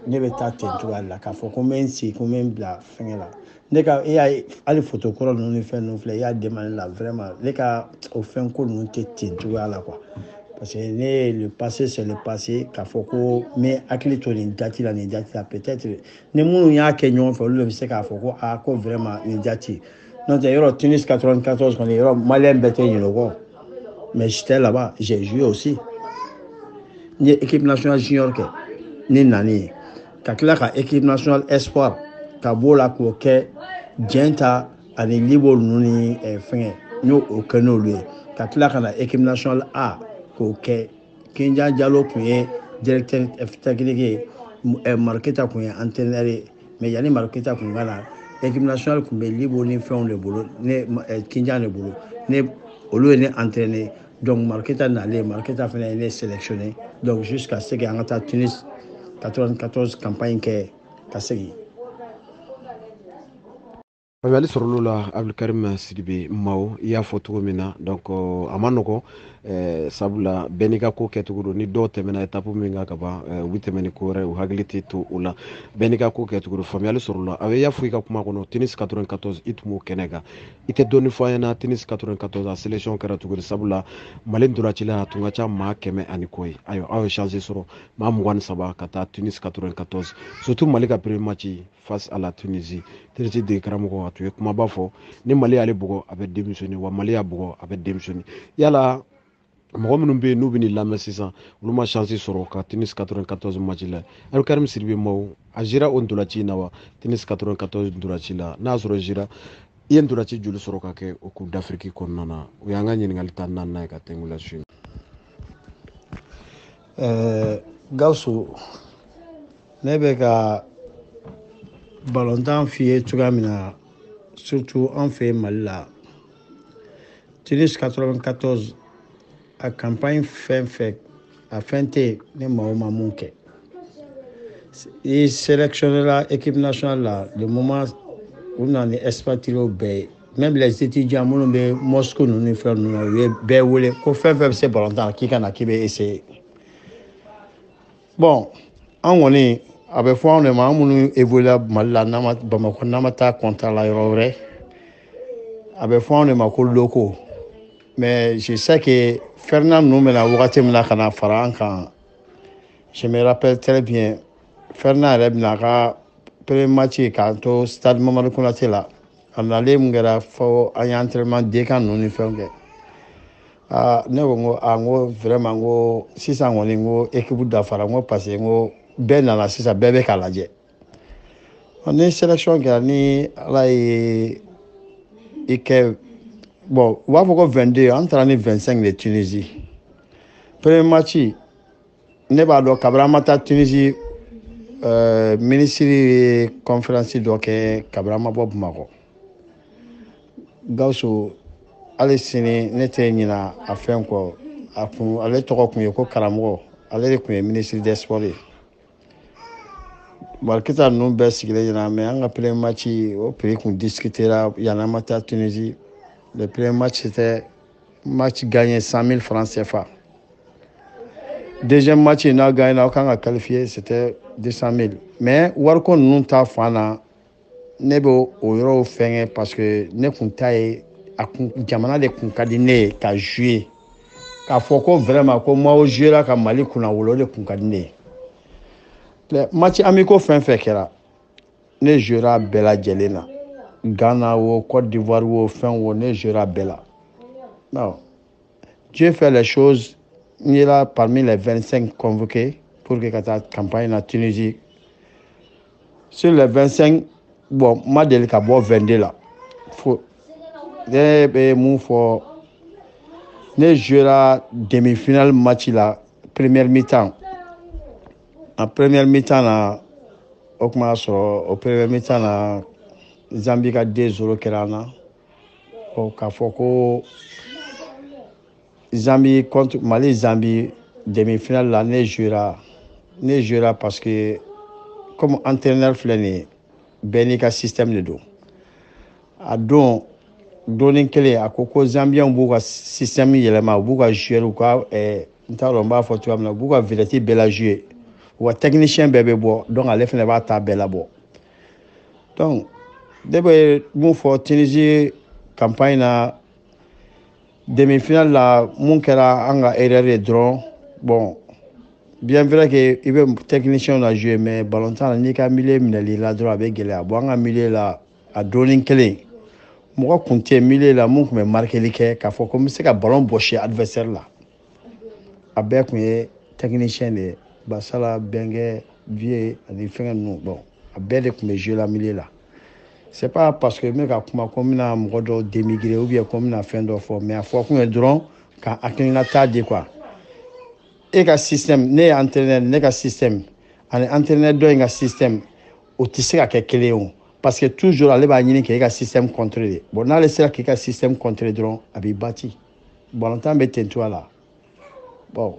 ne bɛ taa ten cogoya de la k'a fɔ ko n bɛ n sigi ko n bɛ n bila fɛngɛ la ne ka e y'a ye hali photo kɔrɔ ninnu ni fɛn ninnu filɛ i y'a demandé la vraiment ne ka o fɛn ko ninnu tɛ ten cogoya la quoi parce que ne le passé c'est le passé k'a fɔ ko n bɛ hakili to nin date la peut-être ni minnu y'a kɛ ɲɔgɔn fɛ olu de bɛ se k'a fɔ ko ko vraiment nin date n'o tɛ yɔrɔ Tunis 94 kɔni yɔrɔ maliyɛn bɛɛ tɛ ɲinɛ o kɔ mais j'étais là-bas j'ai joué aussi n ye équipe nationale junior kɛ ni Nani ye ka tila ka équipe nationale espoir ka b'o la k'o kɛ Jenta ani Libo ninnu ni fɛngɛ n y'o kɛ n'olu ye ka tila ka na équipe nationale A k'o kɛ Kinja Diallo tun ye directeur technique ye Maruketa tun ye entraîneur ye mais yanni Maruketa tun ka na équipe nationale tun bɛ Libo ni fɛnw de bolo ne Kinja de bolo ne olu ye ne entraîné donc Maruketa nalen Maruketa fana ye ne sélectionné donc jusqu'à ce que an ka taa Tunis 94 campagne kɛ ka segin. Ali sɔrɔlo la Abdulkarim Sidibe maaw i y'a fɔ cogo min na donc a ma nɔgɔn sabula bɛɛ n'i ka ko kɛcogo don ni dɔw tɛmɛna étape min kan ka ban u tɛmɛ ni ko wɛrɛ u hakili tɛ to o la bɛɛ n'i ka ko kɛcogo don faamuyali sɔrɔla a bɛ y'a fɔ i ka kuma kɔnɔ Tunis 94 i tun b'o kɛnɛ kan i tɛ dɔɔni fɔ an ɲɛna Tunis 94 a sélection kɛra cogo di sabula Mali ntolacila a tun ka ca maa 100 ani kɔ ye ayiwa aw ye chance sɔrɔ maa 23 ka taa Tunis 94 surtout Mali ka premier match face à la Tunisie Tunisie de karamɔgɔ a tun ye kumaba fɔ ni Mali y'ale bugɔ a bɛ démissionner wa Mali y'a bugɔ a bɛ démissionner yala mɔgɔ minnu bɛ yen n'u bɛ nin lamɛn sisan olu ma chance sɔrɔ ka Tunis 94 match la Abdulkarim Sidibe maaw a jira o ntolaci in na wa Tunis 94 ntolaci la n'a sɔrɔ jira i ye ntolaci joli sɔrɔ ka kɛ o Coupe d'Afrique kɔnɔna na o y'an ka ɲininkali tan naaninan ye ka tɛŋu la su in. Gawusu ne bɛ ka balontan f'i ye cogoya min na surtout an fɛ Mali la Tunis 94 a campagne fɛn fɛn a fɛn tɛ yen ne maaw ma mun kɛ i sélectionné la équipe nationale la le moment u nana ni expatriés bɛɛ ye même les étudiants minnu bɛ Moscou ninnu ni fɛn ninnu na u ye bɛɛ wele ko fɛn fɛn bɛ se balontan na k'i ka na k'i bɛ essayer bon an kɔni a bɛ fɔ anw de ma an minnu évolué Mali la Bamakɔ n'an ma taa contrat la yɔrɔ wɛrɛ a bɛ fɔ anw de ma ko locaux mais je sais que Ferdinand ninnu bɛna wagati min na ka na fara an kan Je me rappelle très bien. Fernand Rebnaka, premier match quand au stade Mamadou Konaté là. On allait m'gara fo un entraînement décan non ni fengue. Ah ne ngo ango vraiment ngo sisa ngo ni ngo équipe d'afara ngo passé ngo ben na sisa bébé kalaje. On est sélection gani là et que bon, on va voir 22 entre l'année 25 de Tunisie. Premier match, ne va donc Kabramata Tunisie ministre conférence donc Kabrama Bob Mako. Gausso allez sini n'était ni na a fait encore a pour aller toko ko Karamo aller ko ministre des sports. Balkita nous be sigile na mais en premier match au prix qu'on discutera yana mata Tunisie. Le premier match c'était match gagné 100 000 francs CFA. Deuxième match, il a gagné, quand on a qualifié, c'était 200 000. Mais, Warko nous t'a fait nebo au euro fait parce que ne comptait à Jamana de Kunkadine qui a joué. Car faut qu'on vraiment, comme moi, au jeu là, comme Mali, qu'on a voulu de Kunkadine. Le match amico fait que là, ne jouera Bella Djelena. Ghana ou Côte d'Ivoire ou fin ou ne jouera Bella. Non. Dieu fait les choses. Il est là parmi les 25 convoqués pour que la campagne en Tunisie. Sur les 25, bon, ma délicat boit 22 là. Faut des mots pour ne jouera demi-finale match là, première mi-temps. En première mi-temps là, au premier mi-temps là, Zambie a 2-0 Kerana. Au Kafoko. Zambie contre Mali, Zambie, demi-finale, là, ne jouera parce que, comme entraîneur flané, Benika système de dos. A don, donner quel à Coco Zambien, ou système élément, ou jouer ou quoi, et n'taromba faut tu amener, ou vérité bella jouer, ou technicien bébé bois, donc à l'effet va ta bella bois. Donc, dès bon faut Tunisie, campagne à demi-finale là, mon kera anga erreur de drone. Bon, bien vrai que il veut technicien à jouer, mais ballon temps ni qu'à milieu mineli là droit avec gela. Bon, à milieu là à donning clé. Moi compter milieu là, mon me marquer les qu'a faut comme c'est qu'à ballon boché adversaire là. Avec mes technicien de Basala Bengue vieux à fin nous bon. Avec mes jeux là milieu là. C'est pas parce que me comme na modo démigrer ou bien comme na fin d'offre mais à fois qu'on est drone quand akina tade quoi et ka système né entraîneur né ka système en entraîneur do un système au tissé à quelqu'un parce que toujours aller ba nyini que système contrôlé bon na le sera que système contrôlé drone abi bâti bon longtemps beten toi là bon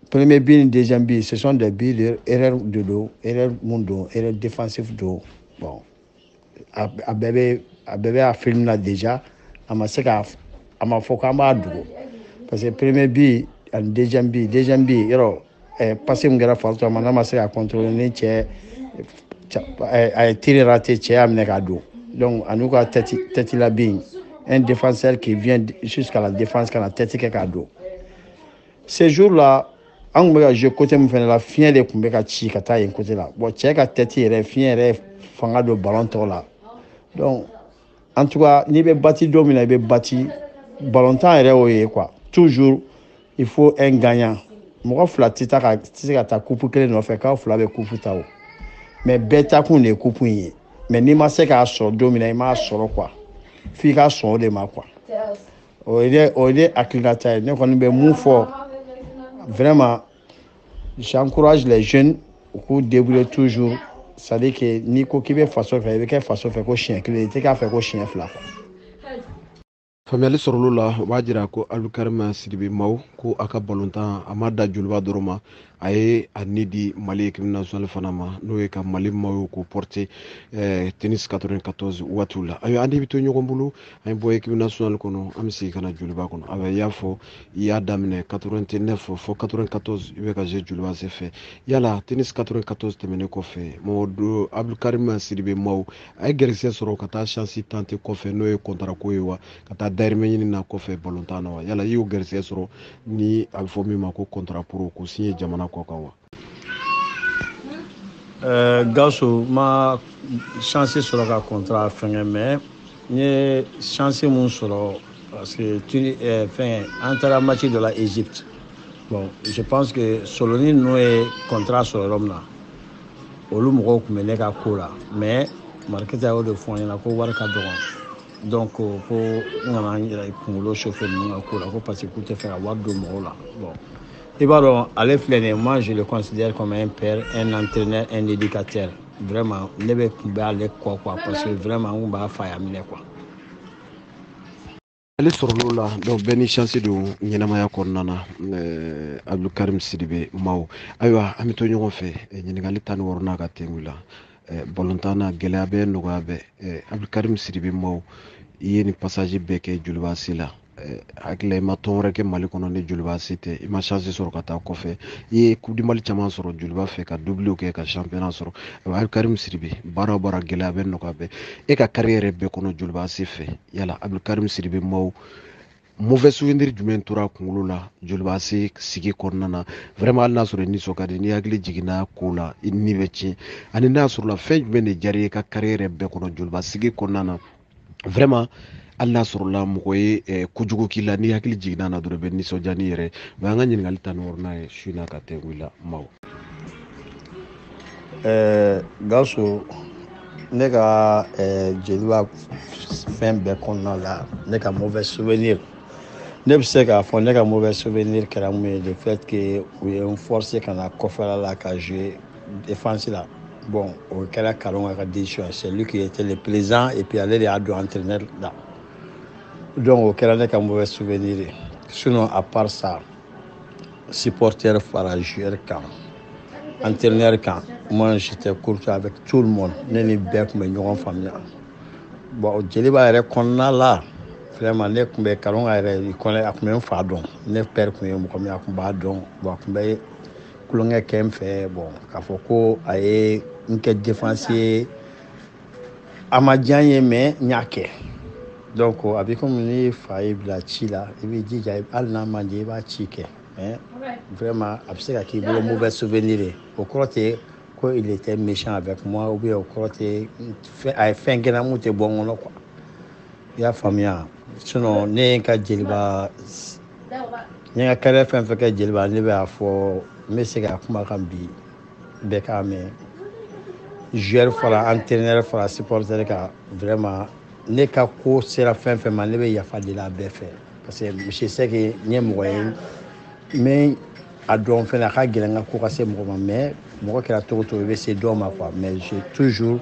premier but deuxième but ce sont des buts d'erreur de dos erreur mundo erreur défensif dos bon a bébé a film là déjà a ma seka a ma faut qu'on va dougo parce que premier but et deuxième but yoro passé m'gara falto ma na ma seka contrôler ne tché a tiré raté tché amne ka do donc à nous ka tête la bien un défenseur qui vient jusqu'à la défense quand la tête qui ka do ces jours là on me je côté me fait la fin de kumbe ka chi ka ta côté là bon tché ka tête il fin fanga do ballon to là. Donc, en tout cas, ni be bâti dominer, be bâti ballon temps est quoi. Toujours, il faut un gagnant. Moi, fla tita ka ta coupe que no fait ka fla be coupe ta o. Mais beta qu'on ne coupe ni. Mais ni ma se ka so dominer ma so quoi. Fi ka so de ma quoi. O est acclinata, ne qu'on be mou fort. Vraiment, j'encourage les jeunes pour débrouiller toujours. Ça dit que Nico qui veut façon faire ko chien qu'il était qu'à faire ko chien fla famille sorolo la o b'a jira ko Abdoukarim Sidibe Maw ko a ka balontan a ma da joliba dɔrɔn ma a ye a ni di Mali équipe nationale fana ma n'o ye ka Mali maillot ko porter tennis 94 waatiw la ayiwa an de bɛ to ɲɔgɔn bolo an ye bɔ équipe nationale kɔnɔ an bɛ segin ka na joliba kɔnɔ a bɛ y'a fɔ i y'a daminɛ 89 fɔ 94 i bɛ ka jouer joliba senfɛ yala tennis 94 tɛmɛnen kɔfɛ Mamadou Abdoukarim Sidibe Maw a ye gɛrɛsɛgɛ sɔrɔ ka taa chance tenter kɔfɛ n'o ye contrat ko ye wa ka taa dayirimɛ ɲini na kɔfɛ balontan na wa yala i y'o gɛrɛsɛgɛ sɔrɔ ni a bɛ fɔ min ma ko contrat pro ko signé jamana kɔ kan wa Gawusu ma chance sɔrɔ ka contrat fɛngɛ mais n ye chance mun sɔrɔ parce que fɛngɛ an taara match dɔ la Égypte. Bon, je pense que Soloni ninnu ye contrat sɔrɔ yɔrɔ min na olu mɔgɔw tun bɛ ne ka ko la mais Mariketa y'o de fɔ n ɲɛna ko wari ka dɔgɔ donc ko n kana n yɛrɛ kunkolo chauffer ninnu ka ko la ko parce que k'u tɛ fɛ ka wari don mɔgɔw la. Bon, i b'a dɔn ale filɛ nin ye, moi je le considère comme un père, un entraîneur, un éducateur. Vraiment ne bɛ kun bɛ ale kɔ quoi parce que vraiment n kun b'a fa ya minɛ quoi. ale sɔrɔl'o la donc bɛɛ ni chance don ɲɛnamaya kɔnɔna na Abdulkarim Sidibe Maw. Ayiwa an bɛ to ɲɔgɔn fɛ ɲininkali 16 ka tɛngu la balontan na gɛlɛya bɛ nɔgɔya bɛ Abdulkarim Sidibe Maw i ye nin passage bɛɛ kɛ Jolibasi la hakili i ma tɔn wɛrɛ kɛ Mali kɔnɔ ni Jolibasi tɛ i ma chance sɔrɔ ka taa kɔfɛ i ye Coupe du Mali caman sɔrɔ Joliba fɛ ka doublé kɛ ka championnat sɔrɔ Abdulkarim Sidibe baara o baara gɛlɛya bɛ nɔgɔya bɛ e ka carrière bɛɛ kɔnɔ Jolibasi fɛ yala Abdulkarim Sidibe Maw mauvais souvenir jumɛn tora kunkolo la Jolibasi sigi kɔnɔna na vraiment hali n'a sɔrɔ i nisɔn ka di n'i hakili jiginna ko la i ni bɛ tiɲɛ ani n'a sɔrɔ la fɛn jumɛn de diyara i ye ka carrière bɛɛ kɔnɔ Jolibasigi kɔnɔna na vraiment hali n'a sɔrɔ la mɔgɔ ye kojugu k'i la n'i hakili jiginna na dɔrɔn i bɛ nisɔndiya n'i yɛrɛ mais an ka ɲininkali 16 ye su in na ka tɛngu i la Maw. Gawusu ne ka Joliba fɛn bɛɛ kɔnɔna la ne ka mauvais souvenir ne bɛ se k'a fɔ ne ka mauvais souvenir kɛra mun ye le fait que u ye n forcer ka na kɔfɛla la ka jouer défense la. Bon, o kɛra Karon ka décision c'est lui qui était le président et puis ale de y'a don entraîneur la. Donc o kɛra ne ka mauvais souvenir ye. Sinon à part ça supporter fara joueur kan entraîneur kan moi j'étais courtois avec tout le monde ne ni bɛɛ tun bɛ ɲɔgɔn faamuya. Bon Joliba yɛrɛ kɔnɔna la vraiment ne tun bɛ Karon yɛrɛ i kɔnɔ a tun bɛ n fa dɔn ne père tun ye mɔgɔ min a tun b'a dɔn bon a tun bɛ kulonkɛ kɛ n fɛ bon k'a fɔ ko a ye n kɛ défense ye a ma diya n ye mais n y'a kɛ donc a bɛ komi ni fa y'i bila ci la i b'i jija hali n'a man di i b'a ci kɛ mais vraiment a bɛ se ka k'i bolo mauvais souvenir ye o kɔrɔ tɛ ko il était méchant avec moi ou bien o kɔrɔ tɛ a ye fɛn kɛ n na mun tɛ bɔ n kɔnɔ quoi i y'a faamuya sinon ne ye n ka Joliba n ye n ka carrière fɛn fɛn kɛ Joliba ne bɛ a fɔ n bɛ se ka kumakan bi bɛɛ k'a mɛn joueur fara entraîneur fara supporter kan vraiment ne ka ko sera fɛn fɛn ma ne bɛ yafa deli a bɛɛ fɛ parce que monsieur Seki n ye mɔgɔ ye mais a dɔn fɛnɛ a ka gɛlɛn n ka ko ka se mɔgɔ ma mais mɔgɔ kɛra cogo o cogo i bɛ se dɔw ma quoi mais j'ai toujours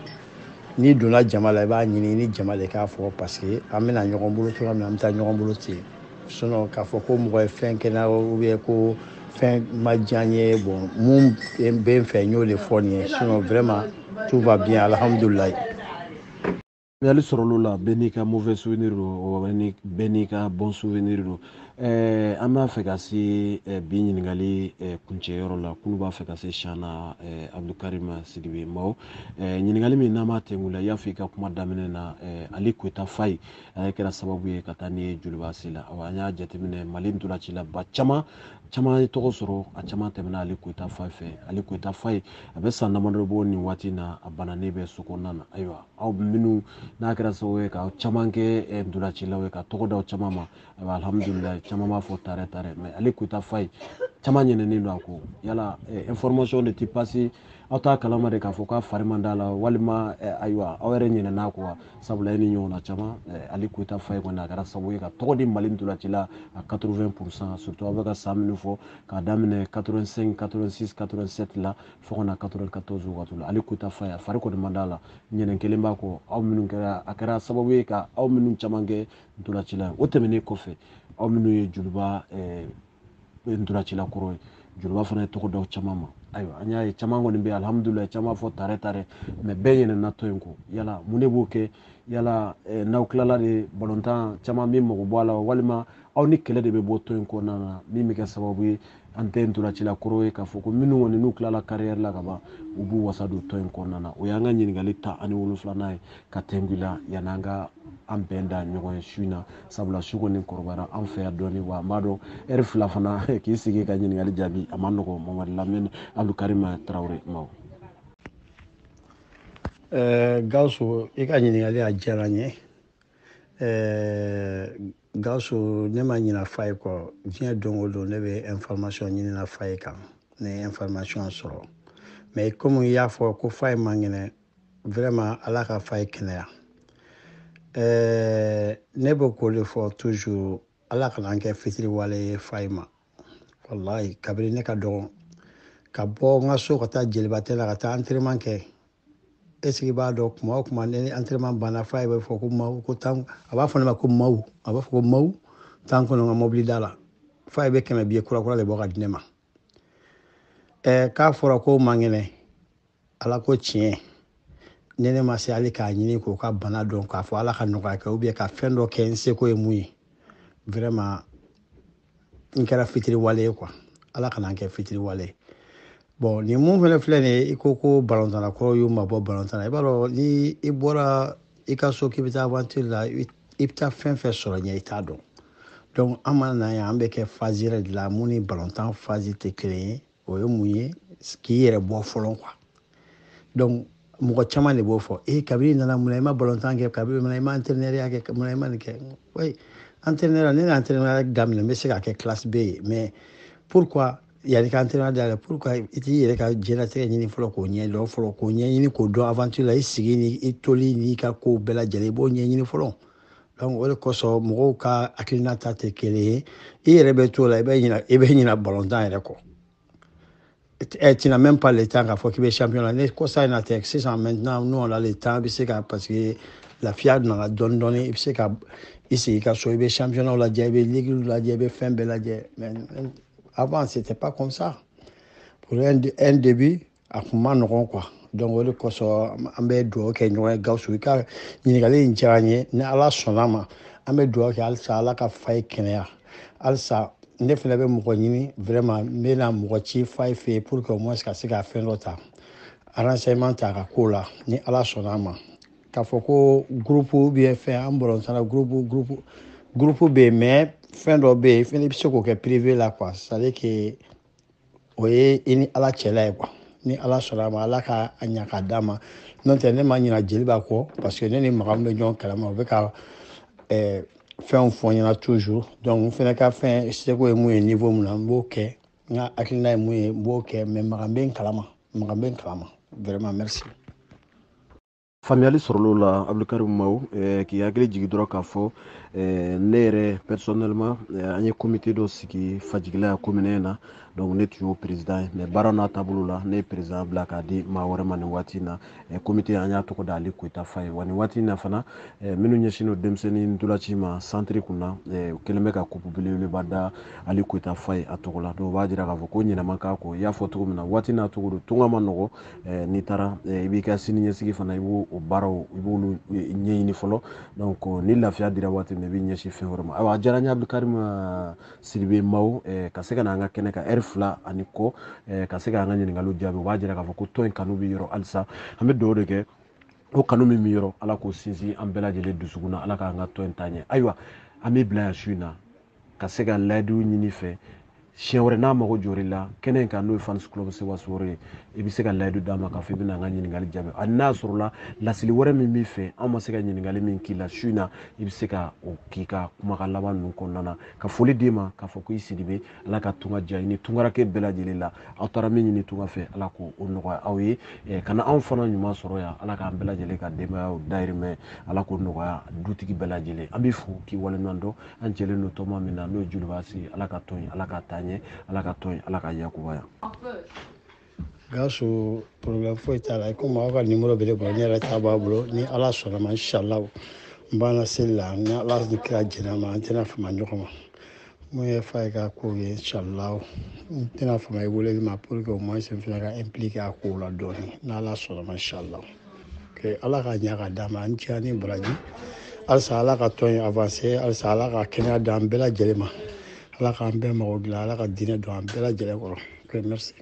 n'i donna jama la i b'a ɲini ni jama de k'a fɔ parce que an bɛna ɲɔgɔn bolo cogoya min na an bɛ taa ɲɔgɔn bolo ten sinon k'a fɔ ko mɔgɔ ye fɛn kɛ n na ou bien ko fɛn ma diya n ye bon mun bɛ n fɛ n y'o de fɔ nin ye sinon vraiment tout va bien alhamdulilayi. mais ale sɔrɔl'o la bɛɛ n'i ka mauvais souvenir don bɛɛ n'i ka bon souvenir don an b'a fɛ ka se bi ɲininkali kuncɛyɔrɔ la k'olu b'a fɛ ka se Chana Abdulkarim Sidibe Maw ɲininkali min n'an b'a tɛngu la i y'a fɔ i ka kuma daminɛ na Ali Koyita Faye ale kɛra sababu ye ka taa n'i ye Jolibasi la an y'a jateminɛ Mali ntolacilaba caman ye tɔgɔ sɔrɔ a caman tɛmɛna Ali Koyita Faye fɛ Ali Koyita Faye a bɛ san damadɔ bɔ nin waati in na a bananen bɛ so kɔnɔna na ayiwa aw minnu n'a kɛra sababu ye ka caman kɛ ntolacilaw ye ka tɔgɔ d'aw caman ma alhamdulilayi caman b'a fɔ tare mais Ali Koyita Faye caman ɲinɛnen don a ko yala information de tɛ passer aw t'a kalama de k'a fɔ k'a fari man d'a la walima ayiwa aw yɛrɛ ɲinɛna a ko wa sabula e ni ɲɔgɔnna caman Ali Koyita Faye kɔni a kɛra sababu ye ka tɔgɔ di Mali ntolacila a 80% surtout aw bɛ ka san minnu fɔ k'a daminɛ 85 86 87 la fo ka na 94 waati la Ali Koyita Faye a fari kɔni man d'a la ɲinɛ kelen b'a kɔ aw minnu kɛra a kɛra sababu ye ka aw minnu caman kɛ ntolacila ye o tɛmɛnen kɔfɛ aw minnu ye Joliba ntolacila kɔrɔ ye Joliba fana ye tɔgɔ d'aw caman ma ayiwa an y'a ye caman kɔni bɛ alhamdulilayi caman fɔ tare mais bɛɛ ɲinɛna tɔ in kɔ yala mun de b'o kɛ yala n'aw tilala de balontan caman bɛ mago bɔ a la walima aw ni kɛlɛ de bɛ bɔ tɔ in kɔnɔna na min bɛ kɛ sababu ye an tɛ ntolacila kɔrɔ ye k'a fɔ ko minnu kɔni n'u tilala carrière la ka ban u b'u wasa don tɔ in kɔnɔna na o y'an ka ɲininkali 17 ye ka tɛngu i la yan'an ka an bɛn da ɲɔgɔn ye su in na sabula su kɔni kɔrɔbayara an fɛ yan dɔɔni wa n b'a dɔn heure 2 fana k'i sigi ka ɲininkali jaabi a ma nɔgɔn Mamadu Lamini Abdulkarim Tarawele Maw. Gawusu i ka ɲininkali a diyara n ye Gawusu ne ma ɲina fa ye kɔ diɲɛ don o don ne bɛ information ɲinina fa ye kan ne ye information sɔrɔ mais comme i y'a fɔ ko fa ye man kɛnɛ vraiment ala ka fa ye kɛnɛya ne bɛ k'o de fɔ toujours ala kana an kɛ fitiri wale ye fa ye ma wallahi kabiri ne ka dɔgɔ ka bɔ n ka so ka taa jelibatɛ la ka taa entraînement kɛ est ce que i b'a dɔn kuma o kuma ni entraînement banna fa ye bɛ fɔ ko mawu ko tan a b'a fɔ ne ma ko mawu a b'a fɔ ko mawu tan kɔnɔ n ka mobili da la fa ye bɛ 100 billet kura de bɔ ka di ne ma k'a fɔra ko man kɛnɛ ala ko tiɲɛ ne ne ma se hali k'a ɲini k'o ka bana dɔn k'a fɔ ala ka nɔgɔya kɛ ou bien ka fɛn dɔ kɛ n seko ye mun ye vraiment n kɛra fitiri wale ye quoi ala kana an kɛ fitiri wale bon ni mun fɛnɛ filɛ nin ye i ko balontanna kɔrɔ y'u mabɔ balontanna i b'a dɔn ni i bɔra i ka so k'i bɛ taa aventure la i bɛ taa fɛn fɛn sɔrɔ ɲɛ i t'a dɔn donc an mana na yan an bɛ kɛ phase yɛrɛ de la mun ni balontan phase tɛ kelen ye o ye mun ye k'i yɛrɛ bɔ fɔlɔ quoi donc mɔgɔ caman de b'o fɔ kabiri nana mun na i ma balontan kɛ kabiri mun na i ma entraîneur kɛ mun na i ma nin kɛ oui entraîneur ne na entraîneur daminɛ n bɛ se ka kɛ classe B ye mais pourquoi yani ka entraîneur dayɛlɛ pourquoi i t'i yɛrɛ ka diɲɛlatigɛ ɲini fɔlɔ k'o ɲɛdɔn fɔlɔ k'o ɲɛɲini k'o dɔn aventure la i sigi ni i toli n'i ka kow bɛɛ lajɛlen i b'o ɲɛɲini fɔlɔ donc o de kosɔn mɔgɔw ka hakilina ta tɛ kelen ye i yɛrɛ bɛ t'o la i bɛ ɲina balontan yɛrɛ kɔ tu n'as même pas le temps k'a fɔ k'i bɛ champion la ne kɔsa in na tɛ sisan maintenant nous on a le temps i bɛ se ka parce que lafiya nana dɔɔni dɔɔni i bɛ se ka i sigi i ka so i bɛ championnat lajɛ i bɛ ligue lajɛ i bɛ fɛn bɛɛ lajɛ mais avant c'était pas comme ça pour un début a kun ma nɔgɔn quoi donc o de kosɔn an bɛ dugawu kɛ ɲɔgɔn ye Gawusu i ka ɲininkali in diyara n ye ni ala sɔnna ma an bɛ dugawu kɛ halisa ala ka fa ye kɛnɛya halisa ne fana bɛ mɔgɔ ɲini vraiment n bɛna mɔgɔ ci fa ye fɛ yen pour que au moins ka se ka fɛn dɔ ta renseignement ta ka ko la ni ala sɔnna ma k'a fɔ ko groupe ou bien fɛn an balontanna groupe bɛ yen mais fɛn dɔ bɛ yen fɛnɛ i bɛ se k'o kɛ privé la quoi c'est à dire que o ye i ni ala cɛla ye quoi ni ala sɔnna ma ala ka a ɲa k'a d'a ma n'o tɛ ne ma ɲina jeliba kɔ parce que ne ni Magamu bɛ ɲɔgɔn kalama o bɛ ka fɛnw fɔ n ɲɛna toujours donc n fɛnɛ ka fɛn seko ye mun ye niveau mun na n b'o kɛ n ka hakilina ye mun ye n b'o kɛ mais Magamu bɛ n kalama vraiment merci. faamuyali sɔrɔl'o la Abdulkarim Mawu k'i hakili jigi dɔrɔn k'a fɔ ne yɛrɛ personnellement an ye comité dɔ sigi Fajigila ya commune na donc ne tun y'o président ye mais baara n'a taabolo la ne ye président bila k'a di maa wɛrɛ ma nin waati in na comité an y'a tɔgɔ da Ali Koyita Fa ye wa nin waati in na fana minnu ɲɛsinnen don denmisɛnnin ntolaci ma centre kunna u kɛlen bɛ ka coupe belebeleba da Ali Koyita Fa ye a tɔgɔ la donc o b'a jira k'a fɔ ko ɲinɛma k'a kɔ i y'a fɔ cogo min na waati n'a cogo don tunga ma nɔgɔ n'i taara i b'i ka siniɲɛsigi fana i b'o baaraw i b'olu ɲɛɲini fɔlɔ donc ni lafiya dira waati min i b'i ɲɛsin fɛn wɛrɛ ma ayiwa a diyara n ye Abdulkarim Sidibe Mawu ka se ka na an ka kɛnɛ ka heure 2 ani kɔ ka se ka an ka ɲininkaliw jaabi o b'a jira k'a fɔ ko tɔn in kanu bɛ yɔrɔ halisa an bɛ dugawu de kɛ o kanu min bɛ yɔrɔ ala k'o sinsin an bɛɛ lajɛlen dusukun na ala k'an ka tɔn in taa ɲɛ ayiwa an bɛ bila yan su in na ka se ka layiduw ɲini fɛ siɲɛ wɛrɛ n'a mago jɔr'i la kɛnɛ in kan n'o ye Fans Club Sewaso ye i bɛ se ka layidu d'a ma k'a fɔ i bɛna an ka ɲininkali jaabi ani n'a sɔrɔla lasili wɛrɛ min b'i fɛ an ma se ka ɲininkali min k'i la su in na i bɛ se ka o k'i ka kumakan laban ninnu kɔnɔna na ka foli d'i ma k'a fɔ ko i Sidibe ala ka tunga diya i ni tungarakɛ bɛɛ lajɛlen la aw taara min ɲini tunga fɛ ala k'o nɔgɔya aw ye kana anw fana ɲuman sɔrɔ yan ala k'an bɛɛ lajɛlen ka denbayaw dahirimɛ ala k'o nɔgɔya dutigi bɛɛ lajɛlen an b'i fo k'i waleɲuman dɔn an jɛlen don tɔma min na n'o ye Julibasi ala ka tɔn ala ka taa ɲɛ ala ka tɔn ala ka yakubaya Gawusu problème foyi t'a la komi aw ka numéro bɛ ne bolo ne yɛrɛ ta b'a bolo ni ala sɔnna ma inchallah n b'an seli la ni ala ni kira jɛn'a ma an tɛna fama ɲɔgɔn ma mun ye fa ye ka kow ye inchallah n tɛna fama i weleli ma pour que au moins n fana ka impliquer a kow la dɔɔni ni ala sɔnna ma inchallah ala ka ɲa ka d'a ma an cɛ ni baraji halisa ala ka tɔn in avancer halisa ala ka kɛnɛya d'an bɛɛ lajɛlen ma ala k'an bɛɛ mago dilan ala ka diinɛ don an bɛɛ lajɛlen kɔrɔ merci.